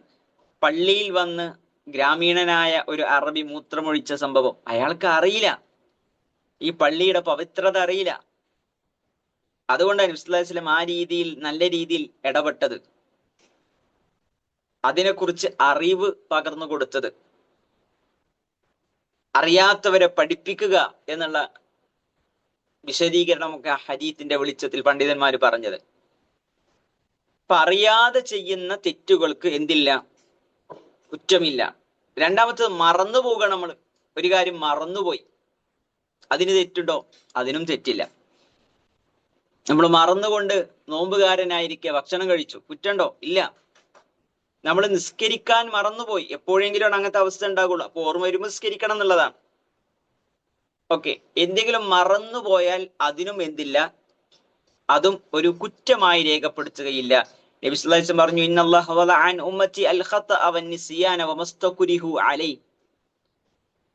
S1: പള്ളിയിൽ വന്ന് ഗ്രാമീണനായ ഒരു അറബി മൂത്രമൊഴിച്ച സംഭവം. അയാൾക്ക് അറിയില്ല, ഈ പള്ളിയുടെ പവിത്രത അറിയില്ല. അതുകൊണ്ടാണ് നബി സല്ലല്ലാഹു അലൈഹി വസല്ലം ആ രീതിയിൽ, നല്ല രീതിയിൽ ഇടപെട്ടത്, അതിനെക്കുറിച്ച് അറിവ് പകർന്നു കൊടുത്തത്, അറിയാത്തവരെ പഠിപ്പിക്കുക എന്നുള്ള വിശദീകരണമൊക്കെ ആ ഹദീത്തിന്റെ വെളിച്ചത്തിൽ പണ്ഡിതന്മാർ പറഞ്ഞത്. അപ്പൊ അറിയാതെ ചെയ്യുന്ന തെറ്റുകൾക്ക് എന്തില്ല? കുറ്റമില്ല. 2-മത്തേത് മറന്നു പോകണം. നമ്മൾ ഒരു കാര്യം മറന്നുപോയി, അതിന് തെറ്റുണ്ടോ? അതിനും തെറ്റില്ല. നമ്മൾ മറന്നുകൊണ്ട് നോമ്പുകാരനായിരിക്കെ ഭക്ഷണം കഴിച്ചു, കുറ്റമുണ്ടോ? ഇല്ല. നമ്മൾ നിസ്കരിക്കാൻ മറന്നുപോയി, എപ്പോഴെങ്കിലും അങ്ങനത്തെ അവസ്ഥ ഉണ്ടാകുള്ളൂ, അപ്പൊ ഓർമ്മ വരുമ്പോൾ നിസ്കരിക്കണം എന്നുള്ളതാണ്. ഓക്കെ, എന്തെങ്കിലും മറന്നുപോയാൽ അതിനും എന്തില്ല? അതും ഒരു കുറ്റമായി രേഖപ്പെടുത്തുകയില്ല. നബി സല്ലല്ലാഹു അലൈഹി വസല്ലം പറഞ്ഞു, ഇന്നല്ലാഹ വദഅ അൻ ഉമ്മത്തി അൽ ഖതഅ വൻ നിസ്യാന വമസ്തകുരിഹു അലൈ.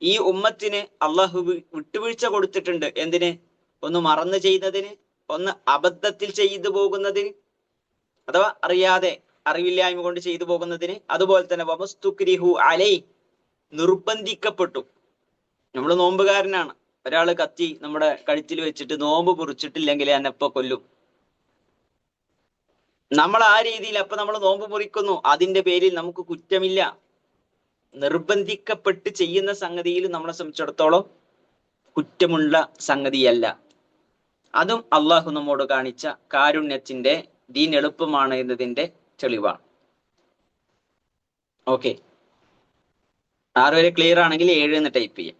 S1: ഈ ഉമ്മത്തിന് അള്ളാഹു വിട്ടുവീഴ്ച കൊടുത്തിട്ടുണ്ട്. എന്തിന്? ഒന്ന് മറന്നു ചെയ്യുന്നതിന്, ഒന്ന് അബദ്ധത്തിൽ ചെയ്തു പോകുന്നതിന്, അഥവാ അറിയാതെ അറിവില്ലായ്മ കൊണ്ട് ചെയ്തു പോകുന്നതിന്. അതുപോലെ തന്നെ വമസ്തുക്രിഹു അലൈ, നിർബന്ധിക്കപ്പെട്ടു. നമ്മൾ നോമ്പുകാരനാണ്, ഒരാള് കത്തി നമ്മുടെ കഴുത്തിൽ വെച്ചിട്ട് നോമ്പ് മുറിച്ചിട്ടില്ലെങ്കിൽ എന്നെപ്പോ കൊല്ലും. നമ്മൾ ആ രീതിയിൽ അപ്പൊ നമ്മൾ നോമ്പ് മുറിക്കുന്നു, അതിന്റെ പേരിൽ നമുക്ക് കുറ്റമില്ല. നിർബന്ധിക്കപ്പെട്ട് ചെയ്യുന്ന സംഗതിയിൽ നമ്മളെ സംബന്ധിച്ചിടത്തോളം കുറ്റമുള്ള സംഗതിയല്ല. അതും അള്ളാഹു നമ്മോട് കാണിച്ച കാരുണ്യത്തിന്റെ, ദീൻ എളുപ്പമാണ് എന്നതിന്റെ തെളിവാണ്. ഓക്കെ, 6 വരെ ക്ലിയർ ആണെങ്കിൽ 7 എന്ന് ടൈപ്പ് ചെയ്യാം.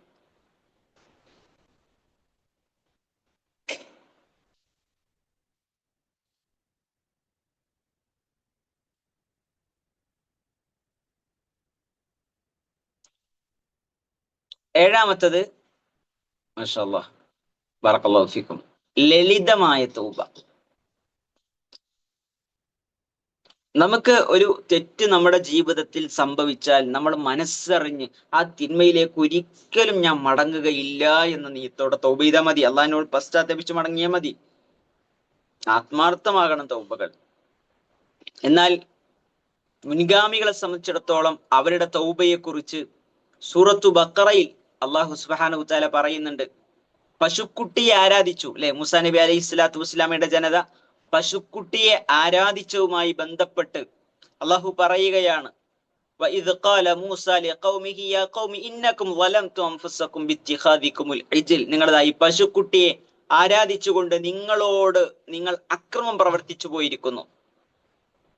S1: ഏഴാമത്തത്, മാഷാ അല്ലാഹ് ബറക്കല്ലാഹു ഫീക്കും, ലളിതമായ തൗബ. നമുക്ക് ഒരു തെറ്റ് നമ്മുടെ ജീവിതത്തിൽ സംഭവിച്ചാൽ നമ്മൾ മനസ്സറിഞ്ഞ് ആ തിന്മയിലേക്ക് ഒരിക്കലും ഞാൻ മടങ്ങുകയില്ല എന്ന നീയത്തോടെ തൗബ ചെയ്താൽ മതി. അള്ളാഹിനോട് പശ്ചാത്തപിച്ച് മടങ്ങിയാൽ മതി. ആത്മാർത്ഥമാകണം തൗബകൾ. എന്നാൽ മുൻഗാമികളെ സംബന്ധിച്ചിടത്തോളം അവരുടെ തൗബയെ കുറിച്ച് സൂറത്തു ബഖറയിൽ അള്ളാഹു സുബ്ഹാനഹു വ തആല പറയുന്നുണ്ട്. പശുക്കുട്ടിയെ ആരാധിച്ചു അല്ലെ, മൂസാ നബി അലൈഹി സ്വലാത്തു വസ്സലാമയുടെ ജനത പശുക്കുട്ടിയെ ആരാധിച്ചതുമായി ബന്ധപ്പെട്ട് അള്ളാഹു പറയുകയാണ്, വഇദ് ഖാല മൂസ ലിഖൗമിഹി യാ ഖൗമി ഇന്നകും ളലംതും അൻഫുസകും ബിത്തിഖാദികുമുൽ ഇജ്ൽ. നിങ്ങളായി പശുക്കുട്ടിയെ ആരാധിച്ചുകൊണ്ട് നിങ്ങൾ അക്രമം പ്രവർത്തിച്ചു പോയിരിക്കുന്നു.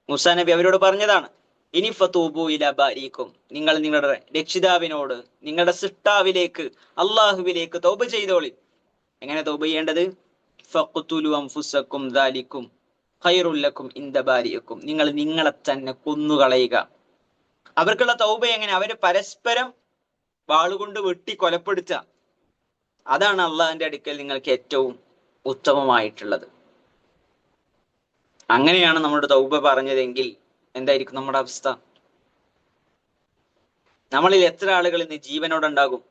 S1: മൂസാ നബി അവരോട് പറഞ്ഞതാണ്, ഇനി ഫതൂബു ഇലാ ബാരിക്കും, നിങ്ങൾ നിങ്ങളുടെ രക്ഷിതാവിനോട്, നിങ്ങളുടെ സൃഷ്ടാവിലേക്ക്, അള്ളാഹുവിലേക്ക് തൗബ ചെയ്തോളി. എങ്ങനെ തൗബ ചെയ്യേണ്ടത്? ഫഖ്തുലു അൻഫുസകും ദാലികും ഖൈറുൽ ലക്കും ഇൻദ ബാരിയക്കും, നിങ്ങൾ നിങ്ങളെ തന്നെ കൊന്നുകളയുക. അവർക്കുള്ള തൗബ എങ്ങനെ? അവര് പരസ്പരം വാളുകൊണ്ട് വെട്ടി കൊലപ്പെടുത്തുക. അതാണ് അള്ളാഹിന്റെ അടുക്കൽ നിങ്ങൾക്ക് ഏറ്റവും ഉത്തമമായിട്ടുള്ളത്. അങ്ങനെയാണ് നമ്മുടെ തൗബ പറഞ്ഞതെങ്കിൽ എന്തായിരിക്കും നമ്മുടെ അവസ്ഥ? നമ്മളിൽ എത്ര ആളുകൾ ഇന്ന് ജീവനോടുണ്ടാകും?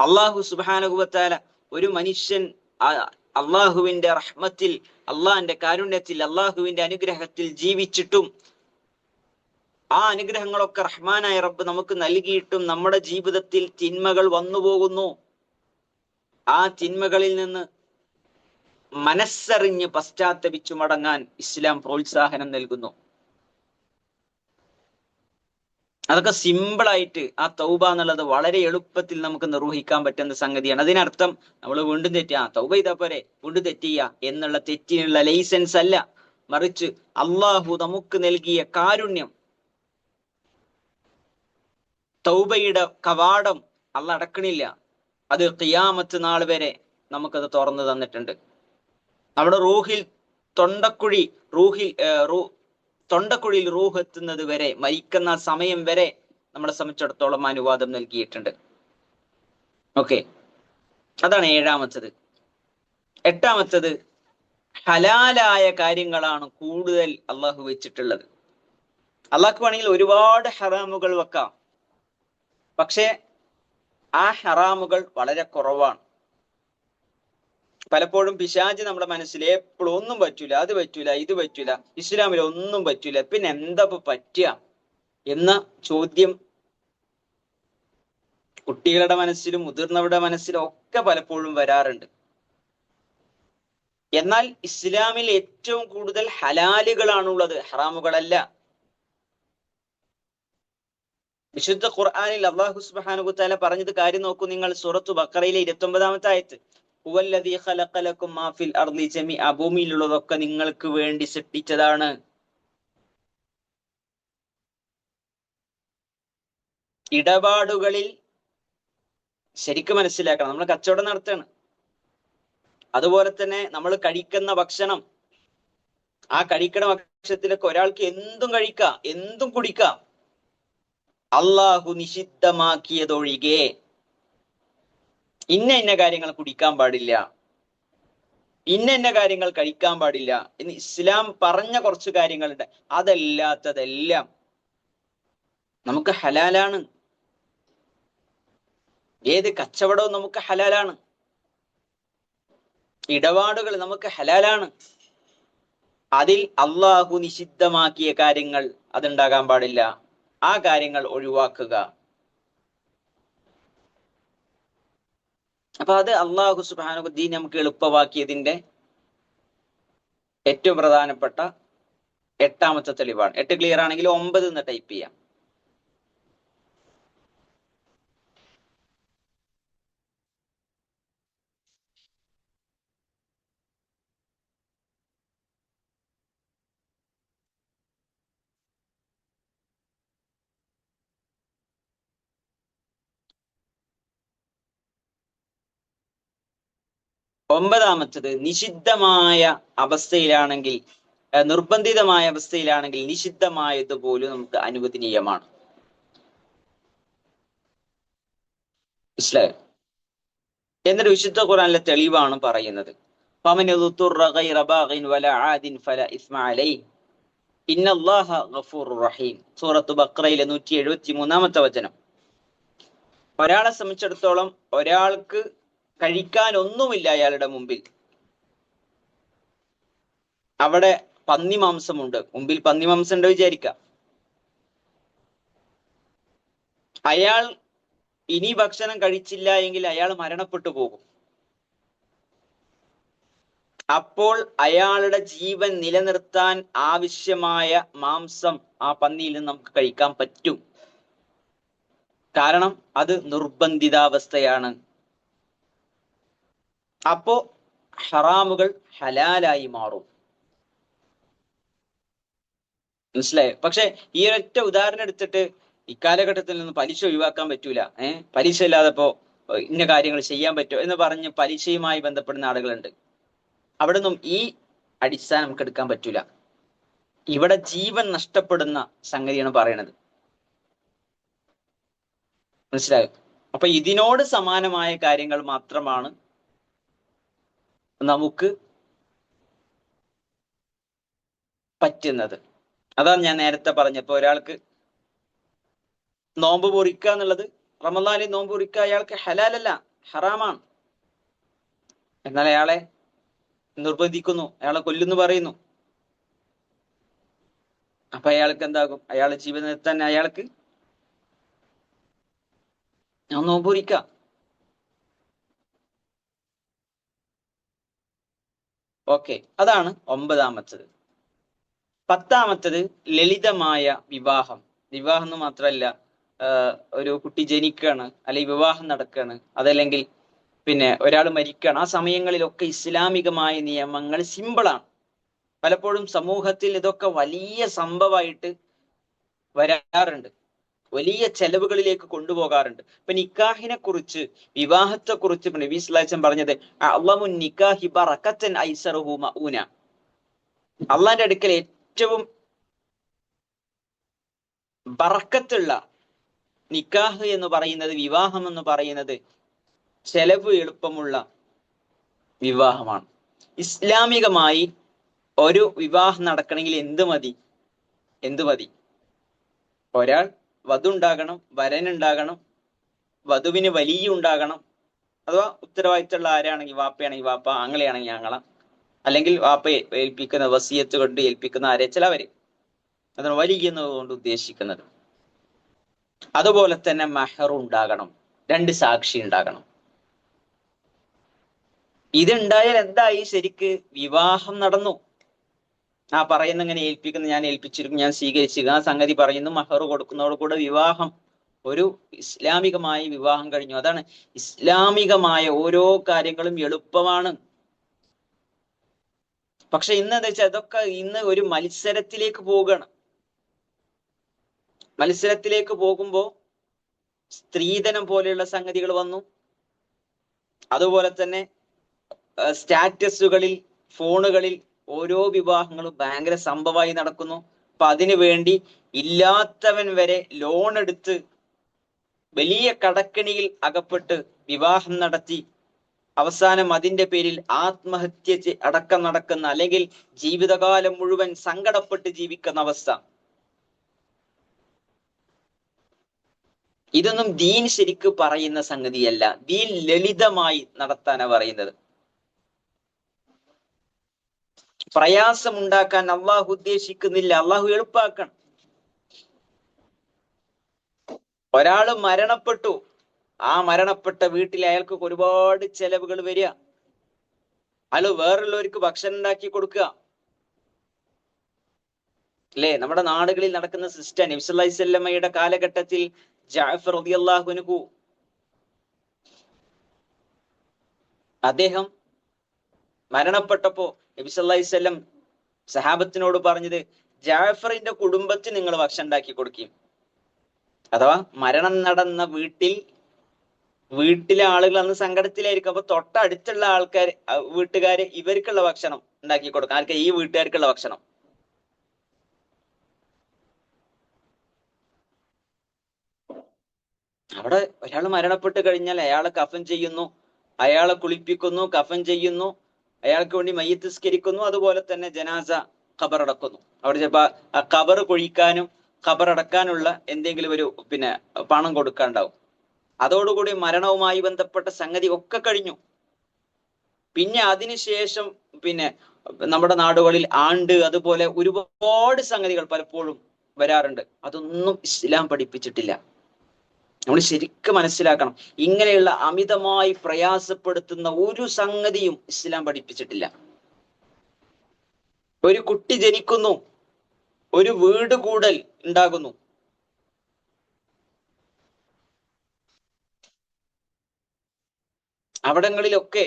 S1: അള്ളാഹു സുബ്ഹാനഹു വ തആല ഒരു മനുഷ്യൻ അള്ളാഹുവിന്റെ റഹ്മത്തിൽ, അള്ളാഹിന്റെ കാരുണ്യത്തിൽ, അള്ളാഹുവിന്റെ അനുഗ്രഹത്തിൽ ജീവിച്ചിട്ടും ആ അനുഗ്രഹങ്ങളൊക്കെ റഹ്മാനായ റബ്ബ് നമുക്ക് നൽകിയിട്ടും നമ്മുടെ ജീവിതത്തിൽ തിന്മകൾ വന്നു പോകുന്നു. ആ തിന്മകളിൽ നിന്ന് മനസ്സറിഞ്ഞ് പശ്ചാത്തപിച്ചു മടങ്ങാൻ ഇസ്ലാം പ്രോത്സാഹനം നൽകുന്നു. അതൊക്കെ സിമ്പിളായിട്ട് ആ തൗബ എന്നുള്ളത് വളരെ എളുപ്പത്തിൽ നമുക്ക് നിർവഹിക്കാൻ പറ്റുന്ന സംഗതിയാണ്. അതിനർത്ഥം നമ്മൾ വീണ്ടും തെറ്റുക, തൗബ ചെയ്താ പോരെ, വീണ്ടും തെറ്റുക എന്നുള്ള തെറ്റിനുള്ള ലൈസൻസ് അല്ല. മറിച്ച് അള്ളാഹു നമുക്ക് നൽകിയ കാരുണ്യം, തൗബയുടെ കവാടം അള്ളാഹ് അടക്കണില്ല. അത് ഖിയാമത്ത് നാൾ വരെ നമുക്കത് തുറന്നു തന്നിട്ടുണ്ട്. നമ്മുടെ തൊണ്ടക്കുഴിയിൽ റൂഹ് എത്തുന്നത് വരെ, മരിക്കുന്ന സമയം വരെ നമ്മളെ സംബന്ധിച്ചിടത്തോളം അനുവാദം നൽകിയിട്ടുണ്ട്. ഓക്കെ, അതാണ് ഏഴാമത്തത്. എട്ടാമത്തത്, ഹലാലായ കാര്യങ്ങളാണ് കൂടുതൽ അള്ളാഹു വെച്ചിട്ടുള്ളത്. അള്ളാഹു വേണമെങ്കിൽ ഒരുപാട് ഹറാമുകൾ വെക്കാം, പക്ഷെ ആ ഹറാമുകൾ വളരെ കുറവാണ്. പലപ്പോഴും പിശാച് നമ്മുടെ മനസ്സിൽ എപ്പോഴും ഒന്നും പറ്റൂല, അത് പറ്റൂല, ഇത് പറ്റൂല, ഇസ്ലാമിൽ ഒന്നും പറ്റൂല, പിന്നെ എന്താ പറ്റുക എന്ന ചോദ്യം കുട്ടികളുടെ മനസ്സിലും മുതിർന്നവരുടെ മനസ്സിലും ഒക്കെ പലപ്പോഴും വരാറുണ്ട്. എന്നാൽ ഇസ്ലാമിൽ ഏറ്റവും കൂടുതൽ ഹലാലുകളാണുള്ളത്, ഹറാമുകളല്ല. വിശുദ്ധ ഖുർആനിൽ അല്ലാഹു സുബ്ഹാനഹു വ തആല പറഞ്ഞത് കാര്യം നോക്കൂ നിങ്ങൾ. സൂറത്തു ബഖറയിലെ 29-ാമത്തെ ആയത്ത്, ഹുവല്ലദീ ഖലഖ ലക്കും മാ ഫിൽ അർളി ജമീഅ, ഭൂമിയിലുള്ളതൊക്കെ നിങ്ങൾക്ക് വേണ്ടി സൃഷ്ടിച്ചതാണ്. ഇടപാടുകളിൽ ശരിക്കും മനസ്സിലാക്കണം, നമ്മൾ കച്ചവടം നടത്തുകയാണ്. അതുപോലെ തന്നെ നമ്മൾ കഴിക്കുന്ന ഭക്ഷണം, ആ കഴിക്കുന്ന ഭക്ഷണത്തിലൊക്കെ ഒരാൾക്ക് എന്തും കഴിക്കാം, എന്തും കുടിക്കാം, അള്ളാഹു നിഷിദ്ധമാക്കിയതൊഴികെ ഇന്ന കാര്യങ്ങൾ കുടിക്കാൻ പാടില്ല, ഇന്ന കാര്യങ്ങൾ കഴിക്കാൻ പാടില്ല എന്ന് ഇസ്ലാം പറഞ്ഞ കുറച്ച് കാര്യങ്ങളുണ്ട്. അതല്ലാത്തതെല്ലാം നമുക്ക് ഹലാലാണ്. ഏത് കച്ചവടവും നമുക്ക് ഹലാലാണ്, ഇടപാടുകൾ നമുക്ക് ഹലാലാണ്. അതിൽ അള്ളാഹു നിഷിദ്ധമാക്കിയ കാര്യങ്ങൾ അതുണ്ടാകാൻ പാടില്ല. ആ കാര്യങ്ങൾ ഒഴിവാക്കുക. അപ്പൊ അത് അള്ളാഹു സുബ്ഹാനഹു ദീൻ നമുക്ക് എളുപ്പമാക്കിയതിന്റെ ഏറ്റവും പ്രധാനപ്പെട്ട 8ാമത്തെ തെളിവാണ്. 8 ക്ലിയർ ആണെങ്കിൽ 9 എന്ന് ടൈപ്പ് ചെയ്യാം. ഒമ്പതാമത്തത്, നിഷിദ്ധമായ അവസ്ഥയിലാണെങ്കിൽ, നിർബന്ധിതമായ അവസ്ഥയിലാണെങ്കിൽ നിഷിദ്ധമായതുപോലും നമുക്ക് അനുവദനീയമാണ്. മനസ്സിലായോ? എന്നൊരു വിശുദ്ധ ഖുർആനിലെ തെളിവാണ് പറയുന്നത്. ഫമൻ യദ്തുറ ഗൈറ ബാഗിൻ വല ആദിൻ ഫല ഇസ്മ അലൈഹി ഇന്നല്ലാഹ ഗഫൂറുർ റഹീം. സൂറത്ത് ബഖറയിലെ 173-ാമത്തെ വചനം. ഒരാളെ സംബന്ധിച്ചിടത്തോളം ഒരാൾക്ക് കഴിക്കാൻ ഒന്നുമില്ല അയാളുടെ മുമ്പിൽ, അവിടെ പന്നി മാംസമുണ്ട്, മുമ്പിൽ പന്നി മാംസം ഉണ്ട് വിചാരിക്കാം. അയാൾ ഇനി ഭക്ഷണം കഴിച്ചില്ല എങ്കിൽ അയാൾ മരണപ്പെട്ടു പോകും. അപ്പോൾ അയാളുടെ ജീവൻ നിലനിർത്താൻ ആവശ്യമായ മാംസം ആ പന്നിയിൽ നിന്ന് നമുക്ക് കഴിക്കാൻ പറ്റും. കാരണം അത് നിർബന്ധിതാവസ്ഥയാണ്. അപ്പോ ഹറാമുകൾ ഹലാലായി മാറും. മനസ്സിലായോ? പക്ഷെ ഈ ഒരൊറ്റ ഉദാഹരണം എടുത്തിട്ട് ഇക്കാലഘട്ടത്തിൽ നിന്ന് പലിശ ഒഴിവാക്കാൻ പറ്റൂല, പലിശ ഇല്ലാതെ ഇപ്പോ ഇന്ന കാര്യങ്ങൾ ചെയ്യാൻ പറ്റുമോ എന്ന് പറഞ്ഞ് പലിശയുമായി ബന്ധപ്പെടുന്ന ആളുകളുണ്ട്. അവിടെ നിന്നും ഈ അടിസ്ഥാനം നമുക്ക് എടുക്കാൻ പറ്റൂല. ഇവിടെ ജീവൻ നഷ്ടപ്പെടുന്ന സംഗതിയാണ് പറയണത്. മനസ്സിലായോ? അപ്പൊ ഇതിനോട് സമാനമായ കാര്യങ്ങൾ മാത്രമാണ് നമുക്ക് പറ്റുന്നത്. അതാണ് ഞാൻ നേരത്തെ പറഞ്ഞപ്പോ ഒരാൾക്ക് നോമ്പ് മുറിക്കുക എന്നുള്ളത്, റമളാനിൽ നോമ്പ് മുറിക്കുക അയാൾക്ക് ഹലാലല്ല, ഹറാമാണ്. എന്നാൽ അയാളെ നിർബന്ധിക്കുന്നു, അയാളെ കൊല്ലുന്നു പറയുന്നു. അപ്പൊ അയാൾക്ക് എന്താകും? അയാളെ ജീവിതത്തിൽ തന്നെ അയാൾക്ക് ഞാൻ നോമ്പ് മുറിക്കാം. ഓക്കെ, അതാണ് 9ാമത്തത്. 10ാമത്തത് ലളിതമായ വിവാഹം. വിവാഹം എന്ന് മാത്രമല്ല, ഒരു കുട്ടി ജനിക്കുകയാണ്, അല്ലെങ്കിൽ വിവാഹം നടക്കുകയാണ്, അതല്ലെങ്കിൽ പിന്നെ ഒരാൾ മരിക്കുകയാണ്. ആ സമയങ്ങളിലൊക്കെ ഇസ്ലാമികമായ നിയമങ്ങൾ സിമ്പിളാണ്. പലപ്പോഴും സമൂഹത്തിൽ ഇതൊക്കെ വലിയ സംഭവമായിട്ട് വരാറുണ്ട്, വലിയ ചെലവുകളിലേക്ക് കൊണ്ടുപോകാറുണ്ട്. ഇപ്പൊ നിക്കാഹിനെ കുറിച്ച്, വിവാഹത്തെ കുറിച്ച് നബി സ്വല്ലല്ലാഹു അലൈഹി വസല്ലം പറഞ്ഞത് അഅ്ളമുൻ നിക്കാഹി ബറകതൻ ഐസറുഹു മഊന. അള്ളാന്റെ അടുക്കൽ ഏറ്റവും ബറക്കത്തുള്ള നിക്കാഹ് എന്ന് പറയുന്നത്, വിവാഹം എന്ന് പറയുന്നത് ചെലവ് എളുപ്പമുള്ള വിവാഹമാണ്. ഇസ്ലാമികമായി ഒരു വിവാഹം നടക്കണമെങ്കിൽ എന്ത് മതി? ഒരാൾ വധു ഉണ്ടാകണം, വരനുണ്ടാകണം, വധുവിന് വലിയ ഉണ്ടാകണം, അഥവാ ഉത്തരവാദിത്തമുള്ള ആരാണെങ്കിൽ വാപ്പയാണെങ്കിൽ വാപ്പ, ആങ്ങളെയാണെങ്കിൽ ആങ്ങള, അല്ലെങ്കിൽ വാപ്പ ഏൽപ്പിക്കുന്ന വസിയത്ത് കൊണ്ട് ഏൽപ്പിക്കുന്ന ആരെ ചിലവര്, അതാണ് വലിയ എന്നതുകൊണ്ട് ഉദ്ദേശിക്കുന്നത്. അതുപോലെ തന്നെ മഹർ ഉണ്ടാകണം, 2 സാക്ഷി ഉണ്ടാകണം. ഇതുണ്ടായാൽ എന്തായി? ശരിക്ക് വിവാഹം നടന്നു. ആ പറയുന്ന ഇങ്ങനെ ഏൽപ്പിക്കുന്ന, ഞാൻ ഏൽപ്പിച്ചിരിക്കും, ഞാൻ സ്വീകരിച്ചിരിക്കും, ആ സംഗതി പറയുന്നു, മഹർ കൊടുക്കുന്നതോടുകൂടെ വിവാഹം, ഒരു ഇസ്ലാമികമായ വിവാഹം കഴിഞ്ഞു. അതാണ് ഇസ്ലാമികമായ ഓരോ കാര്യങ്ങളും എളുപ്പമാണ്. പക്ഷെ ഇന്ന് എന്താ വെച്ചാൽ അതൊക്കെ ഇന്ന് ഒരു മത്സരത്തിലേക്ക് പോവുകയാണ്. മത്സരത്തിലേക്ക് പോകുമ്പോ സ്ത്രീധനം പോലെയുള്ള സംഗതികൾ വന്നു. അതുപോലെ തന്നെ സ്റ്റാറ്റസുകളിൽ, ഫോണുകളിൽ ഓരോ വിവാഹങ്ങളും ഭയങ്കര സംഭവമായി നടക്കുന്നു. അപ്പൊ അതിനു വേണ്ടി ഇല്ലാത്തവൻ വരെ ലോൺ എടുത്ത് വലിയ കടക്കെണിയിൽ അകപ്പെട്ട് വിവാഹം നടത്തി അവസാനം അതിന്റെ പേരിൽ ആത്മഹത്യ അടക്കം നടക്കുന്ന, അല്ലെങ്കിൽ ജീവിതകാലം മുഴുവൻ സങ്കടപ്പെട്ട് ജീവിക്കുന്ന അവസ്ഥ. ഇതൊന്നും ദീൻ ശരിക്ക് പറയുന്ന സംഗതിയല്ല. ദീൻ ലളിതമായി നടത്താനാണ് പറയുന്നത്. പ്രയാസമുണ്ടാക്കാൻ അള്ളാഹു ഉദ്ദേശിക്കുന്നില്ല, അള്ളാഹു എളുപ്പാക്കണം. ഒരാള് മരണപ്പെട്ടു, ആ മരണപ്പെട്ട വീട്ടിൽ അയാൾക്ക് ഒരുപാട് ചെലവുകൾ വരിക, അയാൾ വേറുള്ളവർക്ക് ഭക്ഷണം ഉണ്ടാക്കി കൊടുക്കുക, അല്ലെ? നമ്മുടെ നാടുകളിൽ നടക്കുന്ന സിസ്റ്റം. നബി സല്ലല്ലാഹു അലൈഹി വസല്ലമയുടെ കാലഘട്ടത്തിൽ ജഅഫർ റളിയല്ലാഹു അൻഹു അദ്ദേഹം മരണപ്പെട്ടപ്പോ നബി സല്ലല്ലാഹു അലൈഹി വസല്ലം സഹാബത്തിനോട് പറഞ്ഞത്, ജഅഫറിന്റെ കുടുംബത്തിന് നിങ്ങൾ ഭക്ഷണം ഉണ്ടാക്കി കൊടുക്കും. അഥവാ മരണം നടന്ന വീട്ടിലെ ആളുകൾ അന്ന് സങ്കടത്തിലായിരിക്കും. അപ്പൊ തൊട്ടടുത്തുള്ള ആൾക്കാർ, വീട്ടുകാര്, ഇവർക്കുള്ള ഭക്ഷണം ഉണ്ടാക്കി കൊടുക്കാം. ആർക്ക്? ഈ വീട്ടുകാർക്കുള്ള ഭക്ഷണം. അവിടെ ഒരാൾ മരണപ്പെട്ട് കഴിഞ്ഞാൽ അയാളെ കഫൻ ചെയ്യുന്നു, അയാളെ കുളിപ്പിക്കുന്നു, കഫൻ ചെയ്യുന്നു, അയാൾക്ക് വേണ്ടി മയ്യിത്ത് നിസ്കരിക്കുന്നു, അതുപോലെ തന്നെ ജനാസ ഖബറടക്കുന്നു. അവിടെ ചിലപ്പോ ആ ഖബർ കുഴിക്കാനും ഖബറടക്കാനുള്ള എന്തെങ്കിലും ഒരു പണം കൊടുക്കാണ്ടാവും. അതോടുകൂടി മരണവുമായി ബന്ധപ്പെട്ട സംഗതി ഒക്കെ കഴിഞ്ഞു. പിന്നെ അതിനുശേഷം നമ്മുടെ നാടുകളിൽ ആണ്ട്, അതുപോലെ ഒരുപാട് സംഗതികൾ പലപ്പോഴും വരാറുണ്ട്. അതൊന്നും ഇസ്ലാം പഠിപ്പിച്ചിട്ടില്ല. നമ്മൾ ശരിക്കും മനസ്സിലാക്കണം, ഇങ്ങനെയുള്ള അമിതമായി പ്രയാസപ്പെടുത്തുന്ന ഒരു സംഗതിയും ഇസ്ലാം പഠിപ്പിച്ചിട്ടില്ല. ഒരു കുട്ടി ജനിക്കുന്നു, ഒരു വീട് കൂടൽ ഉണ്ടാകുന്നു, അവിടങ്ങളിലൊക്കെ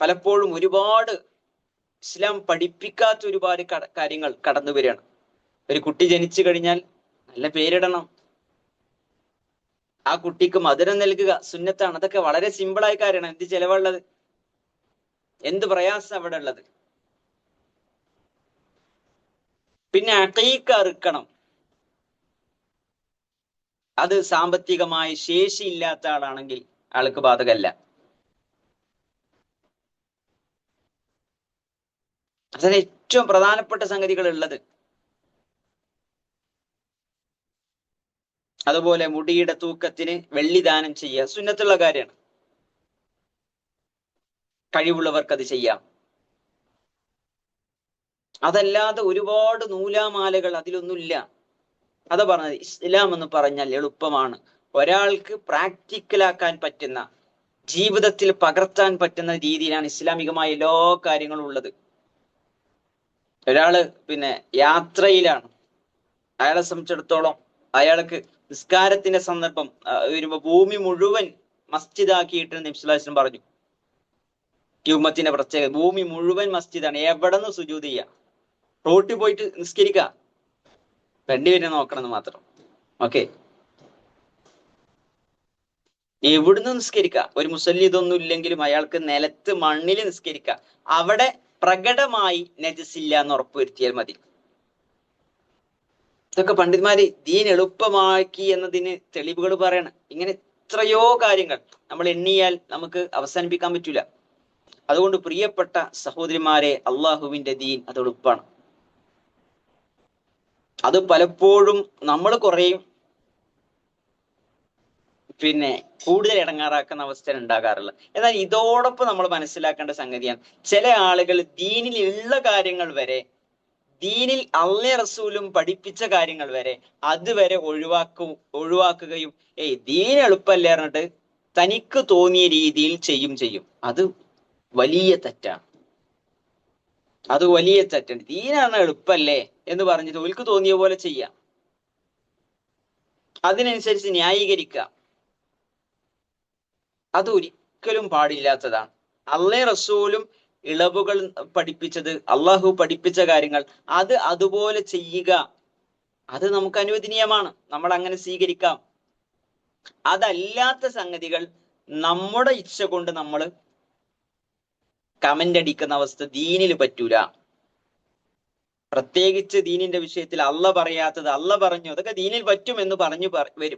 S1: പലപ്പോഴും ഒരുപാട് ഇസ്ലാം പഠിപ്പിക്കാത്ത ഒരുപാട് കാര്യങ്ങൾ കടന്നു വരികയാണ്. ഒരു കുട്ടി ജനിച്ചു കഴിഞ്ഞാൽ നല്ല പേരിടണം, ആ കുട്ടിക്ക് മധുരം നൽകുക സുന്നത്താണ്. അതൊക്കെ വളരെ സിമ്പിളായ കാര്യമാണ്. എന്ത് ചെലവുള്ളത്, എന്ത് പ്രയാസം അവിടെ ഉള്ളത്. പിന്നെ അഖീഖ അറുക്കണം, അത് സാമ്പത്തികമായി ശേഷിയില്ലാത്ത ആളാണെങ്കിൽ ആൾക്ക് ബാധകമല്ല. അതാണ് ഏറ്റവും പ്രധാനപ്പെട്ട സംഗതികൾ ഉള്ളത്. അതുപോലെ മുടിയുടെ തൂക്കത്തിന് വെള്ളി ദാനം ചെയ്യുക സുന്നത്തുള്ള കാര്യമാണ്. കഴിവുള്ളവർക്ക് അത് ചെയ്യാം. അതല്ലാതെ ഒരുപാട് നൂലാമാലകൾ അതിലൊന്നുമില്ല. അതാ പറഞ്ഞത്, ഇസ്ലാം എന്ന് പറഞ്ഞാൽ എളുപ്പമാണ്. ഒരാൾക്ക് പ്രാക്ടിക്കലാക്കാൻ പറ്റുന്ന, ജീവിതത്തിൽ പകർത്താൻ പറ്റുന്ന രീതിയിലാണ് ഇസ്ലാമികമായ എല്ലാ കാര്യങ്ങളും ഉള്ളത്. ഒരാള് യാത്രയിലാണ്, അയാളെ സംബന്ധിച്ചിടത്തോളം അയാൾക്ക് നിസ്കാരത്തിന്റെ സന്ദർഭം വരുമ്പോ ഭൂമി മുഴുവൻ മസ്ജിദാക്കിയിട്ട് നബി സല്ലല്ലാഹു അലൈഹി വസല്ലം പറഞ്ഞു. ഈ ഉമ്മത്തിന്റെ പ്രത്യേകത, ഭൂമി മുഴുവൻ മസ്ജിദാണ്. എവിടെ നിന്ന് സുജൂദ് ചെയ്യാം, റോട്ടിൽ പോയിട്ട് നിസ്കരിക്കുക, രണ്ടുപേരെ നോക്കണമെന്ന് മാത്രം. ഓക്കെ, എവിടുന്ന് നിസ്കരിക്കുക. ഒരു മുസല്ലി ഇതൊന്നും ഇല്ലെങ്കിലും അയാൾക്ക് നിലത്ത് മണ്ണിൽ നിസ്കരിക്കുക. അവിടെ പ്രകടമായി നജസില്ല എന്ന് ഉറപ്പുവരുത്തിയാൽ മതി. ഇതൊക്കെ പണ്ഡിതന്മാര് ദീൻ എളുപ്പമാക്കി എന്നതിന് തെളിവുകൾ പറയണം. ഇങ്ങനെ എത്രയോ കാര്യങ്ങൾ നമ്മൾ എണ്ണിയാൽ നമുക്ക് അവസാനിപ്പിക്കാൻ പറ്റൂല. അതുകൊണ്ട് പ്രിയപ്പെട്ട സഹോദരിമാരെ, അള്ളാഹുവിന്റെ ദീൻ അത് എളുപ്പമാണ്. അത് പലപ്പോഴും നമ്മൾ കുറേയും കൂടുതൽ ഇടങ്ങാറാക്കുന്ന അവസ്ഥ ഉണ്ടാകാറില്ല. എന്നാൽ ഇതോടൊപ്പം നമ്മൾ മനസ്സിലാക്കേണ്ട സംഗതിയാണ്, ചില ആളുകൾ ദീനിലുള്ള കാര്യങ്ങൾ വരെ, ദീനിൽ അള്ളാഹും റസൂലും പഠിപ്പിച്ച കാര്യങ്ങൾ വരെ അതുവരെ ഒഴിവാക്കുകയും ദീൻ എളുപ്പമല്ലേ പറഞ്ഞിട്ട് തനിക്ക് തോന്നിയ രീതിയിൽ ചെയ്യും. അത് വലിയ തെറ്റാണ്. അത് വലിയ തെറ്റാണ്. ദീനാണ് എളുപ്പല്ലേ എന്ന് പറഞ്ഞിട്ട് ഓൽക്ക് തോന്നിയ പോലെ ചെയ്യാം, അതിനനുസരിച്ച് ന്യായീകരിക്കാം. അത് ഒരിക്കലും പാടില്ലാത്തതാണ്. അള്ളാഹും റസൂലും ഇളവുകൾ പഠിപ്പിച്ചത്, അള്ളാഹു പഠിപ്പിച്ച കാര്യങ്ങൾ അത് അതുപോലെ ചെയ്യുക, അത് നമുക്ക് അനുവദനീയമാണ്, നമ്മൾ അങ്ങനെ സ്വീകരിക്കാം. അതല്ലാത്ത സംഗതികൾ നമ്മുടെ ഇച്ഛ കൊണ്ട് നമ്മൾ കമന്റ് അടിക്കുന്ന അവസ്ഥ ദീനിൽ പറ്റൂല. പ്രത്യേകിച്ച് ദീനിന്റെ വിഷയത്തിൽ അള്ളാഹ് പറയാത്തത് അള്ളാഹ് പറഞ്ഞു, അതൊക്കെ ദീനിൽ പറ്റും എന്ന്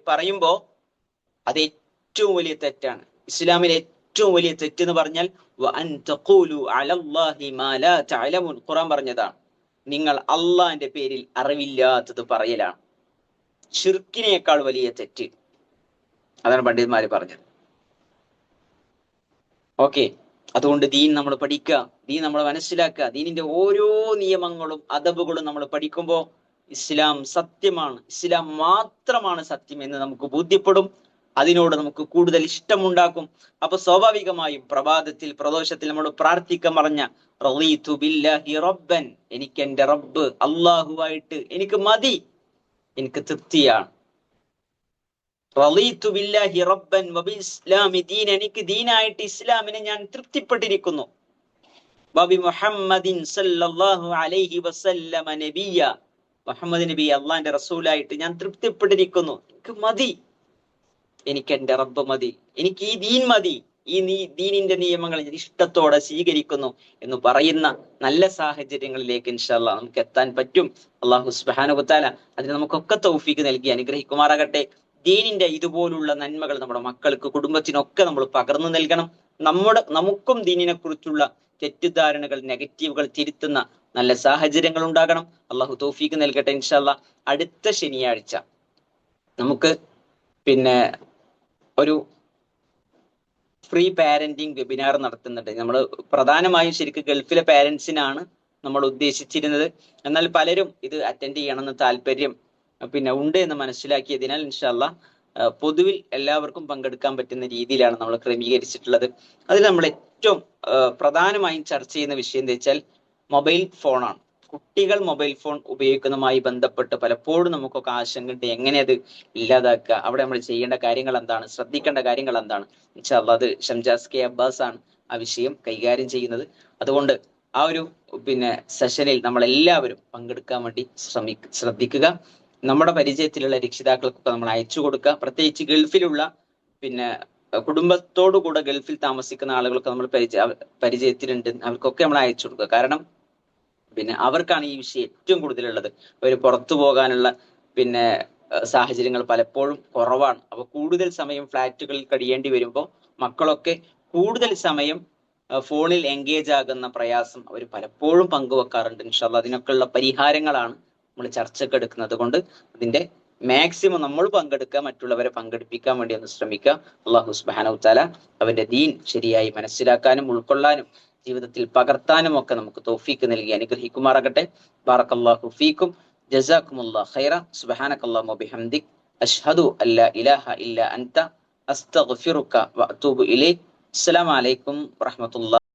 S1: പറയുമ്പോ അത് ഏറ്റവും വലിയ തെറ്റാണ്. ഇസ്ലാമിലെ ഏറ്റവും വലിയ തെറ്റ് എന്ന് പറഞ്ഞാൽ ഖുർആൻ പറഞ്ഞതാണ്, നിങ്ങൾ അള്ളാഹിന്റെ പേരിൽ അറിവില്ലാത്തത് പറയലാണ്. ഷിർക്കിനേക്കാൾ വലിയ തെറ്റ്. അതാണ് പണ്ഡിതന്മാര് പറഞ്ഞത്. ഓക്കെ, അതുകൊണ്ട് ദീൻ നമ്മൾ പഠിക്കുക, ദീൻ നമ്മൾ മനസ്സിലാക്കുക. ദീനിന്റെ ഓരോ നിയമങ്ങളും അദബുകളും നമ്മൾ പഠിക്കുമ്പോൾ ഇസ്ലാം സത്യമാണ്, ഇസ്ലാം മാത്രമാണ് സത്യം എന്ന് നമുക്ക് ബോധ്യപ്പെടും. അതിനോട് നമുക്ക് കൂടുതൽ ഇഷ്ടമുണ്ടാക്കും. അപ്പൊ സ്വാഭാവികമായും പ്രഭാതത്തിൽ പ്രദോഷത്തിൽ നമ്മൾ പ്രാർത്ഥിക്കാൻ പറഞ്ഞ റളീതു ബില്ലാഹി റബ്ബൻ, എനിക്ക് എന്റെ റബ്ബ് അള്ളാഹുവായിട്ട് എനിക്ക് മതി, എനിക്ക് തൃപ്തിയാണ്. റളീതു ബില്ലാഹി റബ്ബൻ വബിസ്ലാമി ദീൻ, എനിക്ക് ദീനായിട്ട് ഇസ്ലാമിനെ ഞാൻ തൃപ്തിപ്പെട്ടിരിക്കുന്നു. വബി മുഹമ്മദിൻ സല്ലല്ലാഹു അലൈഹി വസല്ലമ നബിയ, മുഹമ്മദ് നബി അള്ളാഹിന്റെ റസൂലായിട്ട് ഞാൻ തൃപ്തിപ്പെട്ടിരിക്കുന്നു. എനിക്ക് മതി, എനിക്ക് എന്റെ റബ്ബ് മതി, എനിക്ക് ഈ ദീൻ മതി, ഈ ദീനിന്റെ നിയമങ്ങൾ ഞാൻ ഇഷ്ടത്തോടെ സ്വീകരിക്കുന്നു എന്ന് പറയുന്ന നല്ല സാഹചര്യങ്ങളിലേക്ക് ഇൻഷാ അല്ലാഹ് നമുക്ക് എത്താൻ പറ്റും. അല്ലാഹു സുബ്ഹാനഹു വ തആല അതിന് നമുക്കൊക്കെ തൗഫീഖ് നൽകി അനുഗ്രഹിക്കുമാറാകട്ടെ. ദീനിന്റെ ഇതുപോലുള്ള നന്മകൾ നമ്മുടെ മക്കൾക്ക്, കുടുംബത്തിനൊക്കെ നമ്മൾ പകർന്നു നൽകണം. നമുക്കും ദീനിനെ കുറിച്ചുള്ള തെറ്റിദ്ധാരണകൾ, നെഗറ്റീവുകൾ തിരുത്തുന്ന നല്ല സാഹചര്യങ്ങൾ ഉണ്ടാകണം. അള്ളാഹു തൗഫീഖ് നൽകട്ടെ. ഇൻഷാ അല്ലാഹ് അടുത്ത ശനിയാഴ്ച നമുക്ക് ഒരു ഫ്രീ പാരന്റിങ് വെബിനാർ നടത്തുന്നുണ്ട്. നമ്മൾ പ്രധാനമായും ശരിക്കും ഗൾഫിലെ പാരന്റ്സിനാണ് നമ്മൾ ഉദ്ദേശിച്ചിരുന്നത്. എന്നാൽ പലരും ഇത് അറ്റൻഡ് ചെയ്യണമെന്ന് താല്പര്യം ഉണ്ട് എന്ന് മനസ്സിലാക്കിയതിനാൽ ഇൻഷാ അല്ലാഹ് പൊതുവിൽ എല്ലാവർക്കും പങ്കെടുക്കാൻ പറ്റുന്ന രീതിയിലാണ് നമ്മൾ ക്രമീകരിച്ചിട്ടുള്ളത്. അതിൽ നമ്മൾ ഏറ്റവും പ്രധാനമായും ചർച്ച ചെയ്യുന്ന വിഷയം എന്താ വെച്ചാൽ മൊബൈൽ ഫോണാണ്. കുട്ടികൾ മൊബൈൽ ഫോൺ ഉപയോഗിക്കുന്നതുമായി ബന്ധപ്പെട്ട് പലപ്പോഴും നമുക്കൊക്കെ ആശങ്കയുണ്ട്, എങ്ങനെ അത് ഇല്ലാതാക്കുക, അവിടെ നമ്മൾ ചെയ്യേണ്ട കാര്യങ്ങൾ എന്താണ്, ശ്രദ്ധിക്കേണ്ട കാര്യങ്ങൾ എന്താണ്. ഇൻഷാ അല്ലാഹ് അത് ഷംജാസ് കെ അബ്ബാസ് ആണ് ആ വിഷയം കൈകാര്യം ചെയ്യുന്നത്. അതുകൊണ്ട് ആ ഒരു സെഷനിൽ നമ്മളെല്ലാവരും പങ്കെടുക്കാൻ വേണ്ടി ശ്രദ്ധിക്കുക. നമ്മുടെ പരിചയത്തിലുള്ള രക്ഷിതാക്കൾക്കൊക്കെ നമ്മൾ അയച്ചു കൊടുക്കുക. പ്രത്യേകിച്ച് ഗൾഫിലുള്ള കുടുംബത്തോടുകൂടെ ഗൾഫിൽ താമസിക്കുന്ന ആളുകളൊക്കെ നമ്മൾ പരിചയത്തിലുണ്ട്, അവർക്കൊക്കെ നമ്മൾ അയച്ചു കൊടുക്കുക. കാരണം അവർക്കാണ് ഈ വിഷയം ഏറ്റവും കൂടുതലുള്ളത്. അവർ പുറത്തു പോകാനുള്ള സാഹചര്യങ്ങൾ പലപ്പോഴും കുറവാണ്. അപ്പൊ കൂടുതൽ സമയം ഫ്ലാറ്റുകളിൽ കഴിയേണ്ടി വരുമ്പോൾ മക്കളൊക്കെ കൂടുതൽ സമയം ഫോണിൽ എൻഗേജ് ആകുന്ന പ്രയാസം അവർ പലപ്പോഴും പങ്കുവെക്കാറുണ്ട്. ഇൻഷാ അല്ലാഹ് അതിനൊക്കെയുള്ള പരിഹാരങ്ങളാണ് നമ്മൾ ചർച്ചയ്ക്ക് എടുക്കുന്നത്. കൊണ്ട് അതിന്റെ മാക്സിമം നമ്മൾ പങ്കെടുക്കുക, മറ്റുള്ളവരെ പങ്കെടുപ്പിക്കാൻ വേണ്ടി ഒന്ന് ശ്രമിക്കുക. അല്ലാഹു സുബ്ഹാനഹു വ തആല അവന്റെ ദീൻ ശരിയായി മനസ്സിലാക്കാനും ഉൾക്കൊള്ളാനും ജീവിതത്തിൽ പകർത്താനും ഒക്കെ നമുക്ക് തൗഫീഖ് നൽകി അനുഗ്രഹിക്കുമാറാകട്ടെ. ബാറക്കല്ലാഹു ഫീക്കും, ജസാക്കുമുല്ലാഹു ഖൈറ. സുബ്ഹാനകല്ലാഹു വബിഹംദിക്, അശ്ഹദു അല്ലാ ഇലാഹ ഇല്ലാ അൻത, അസ്തഗ്ഫിറുക വഅതൂബു ഇലൈക്. അസ്സലാമു അലൈക്കും വറഹ്മത്തുള്ളാഹി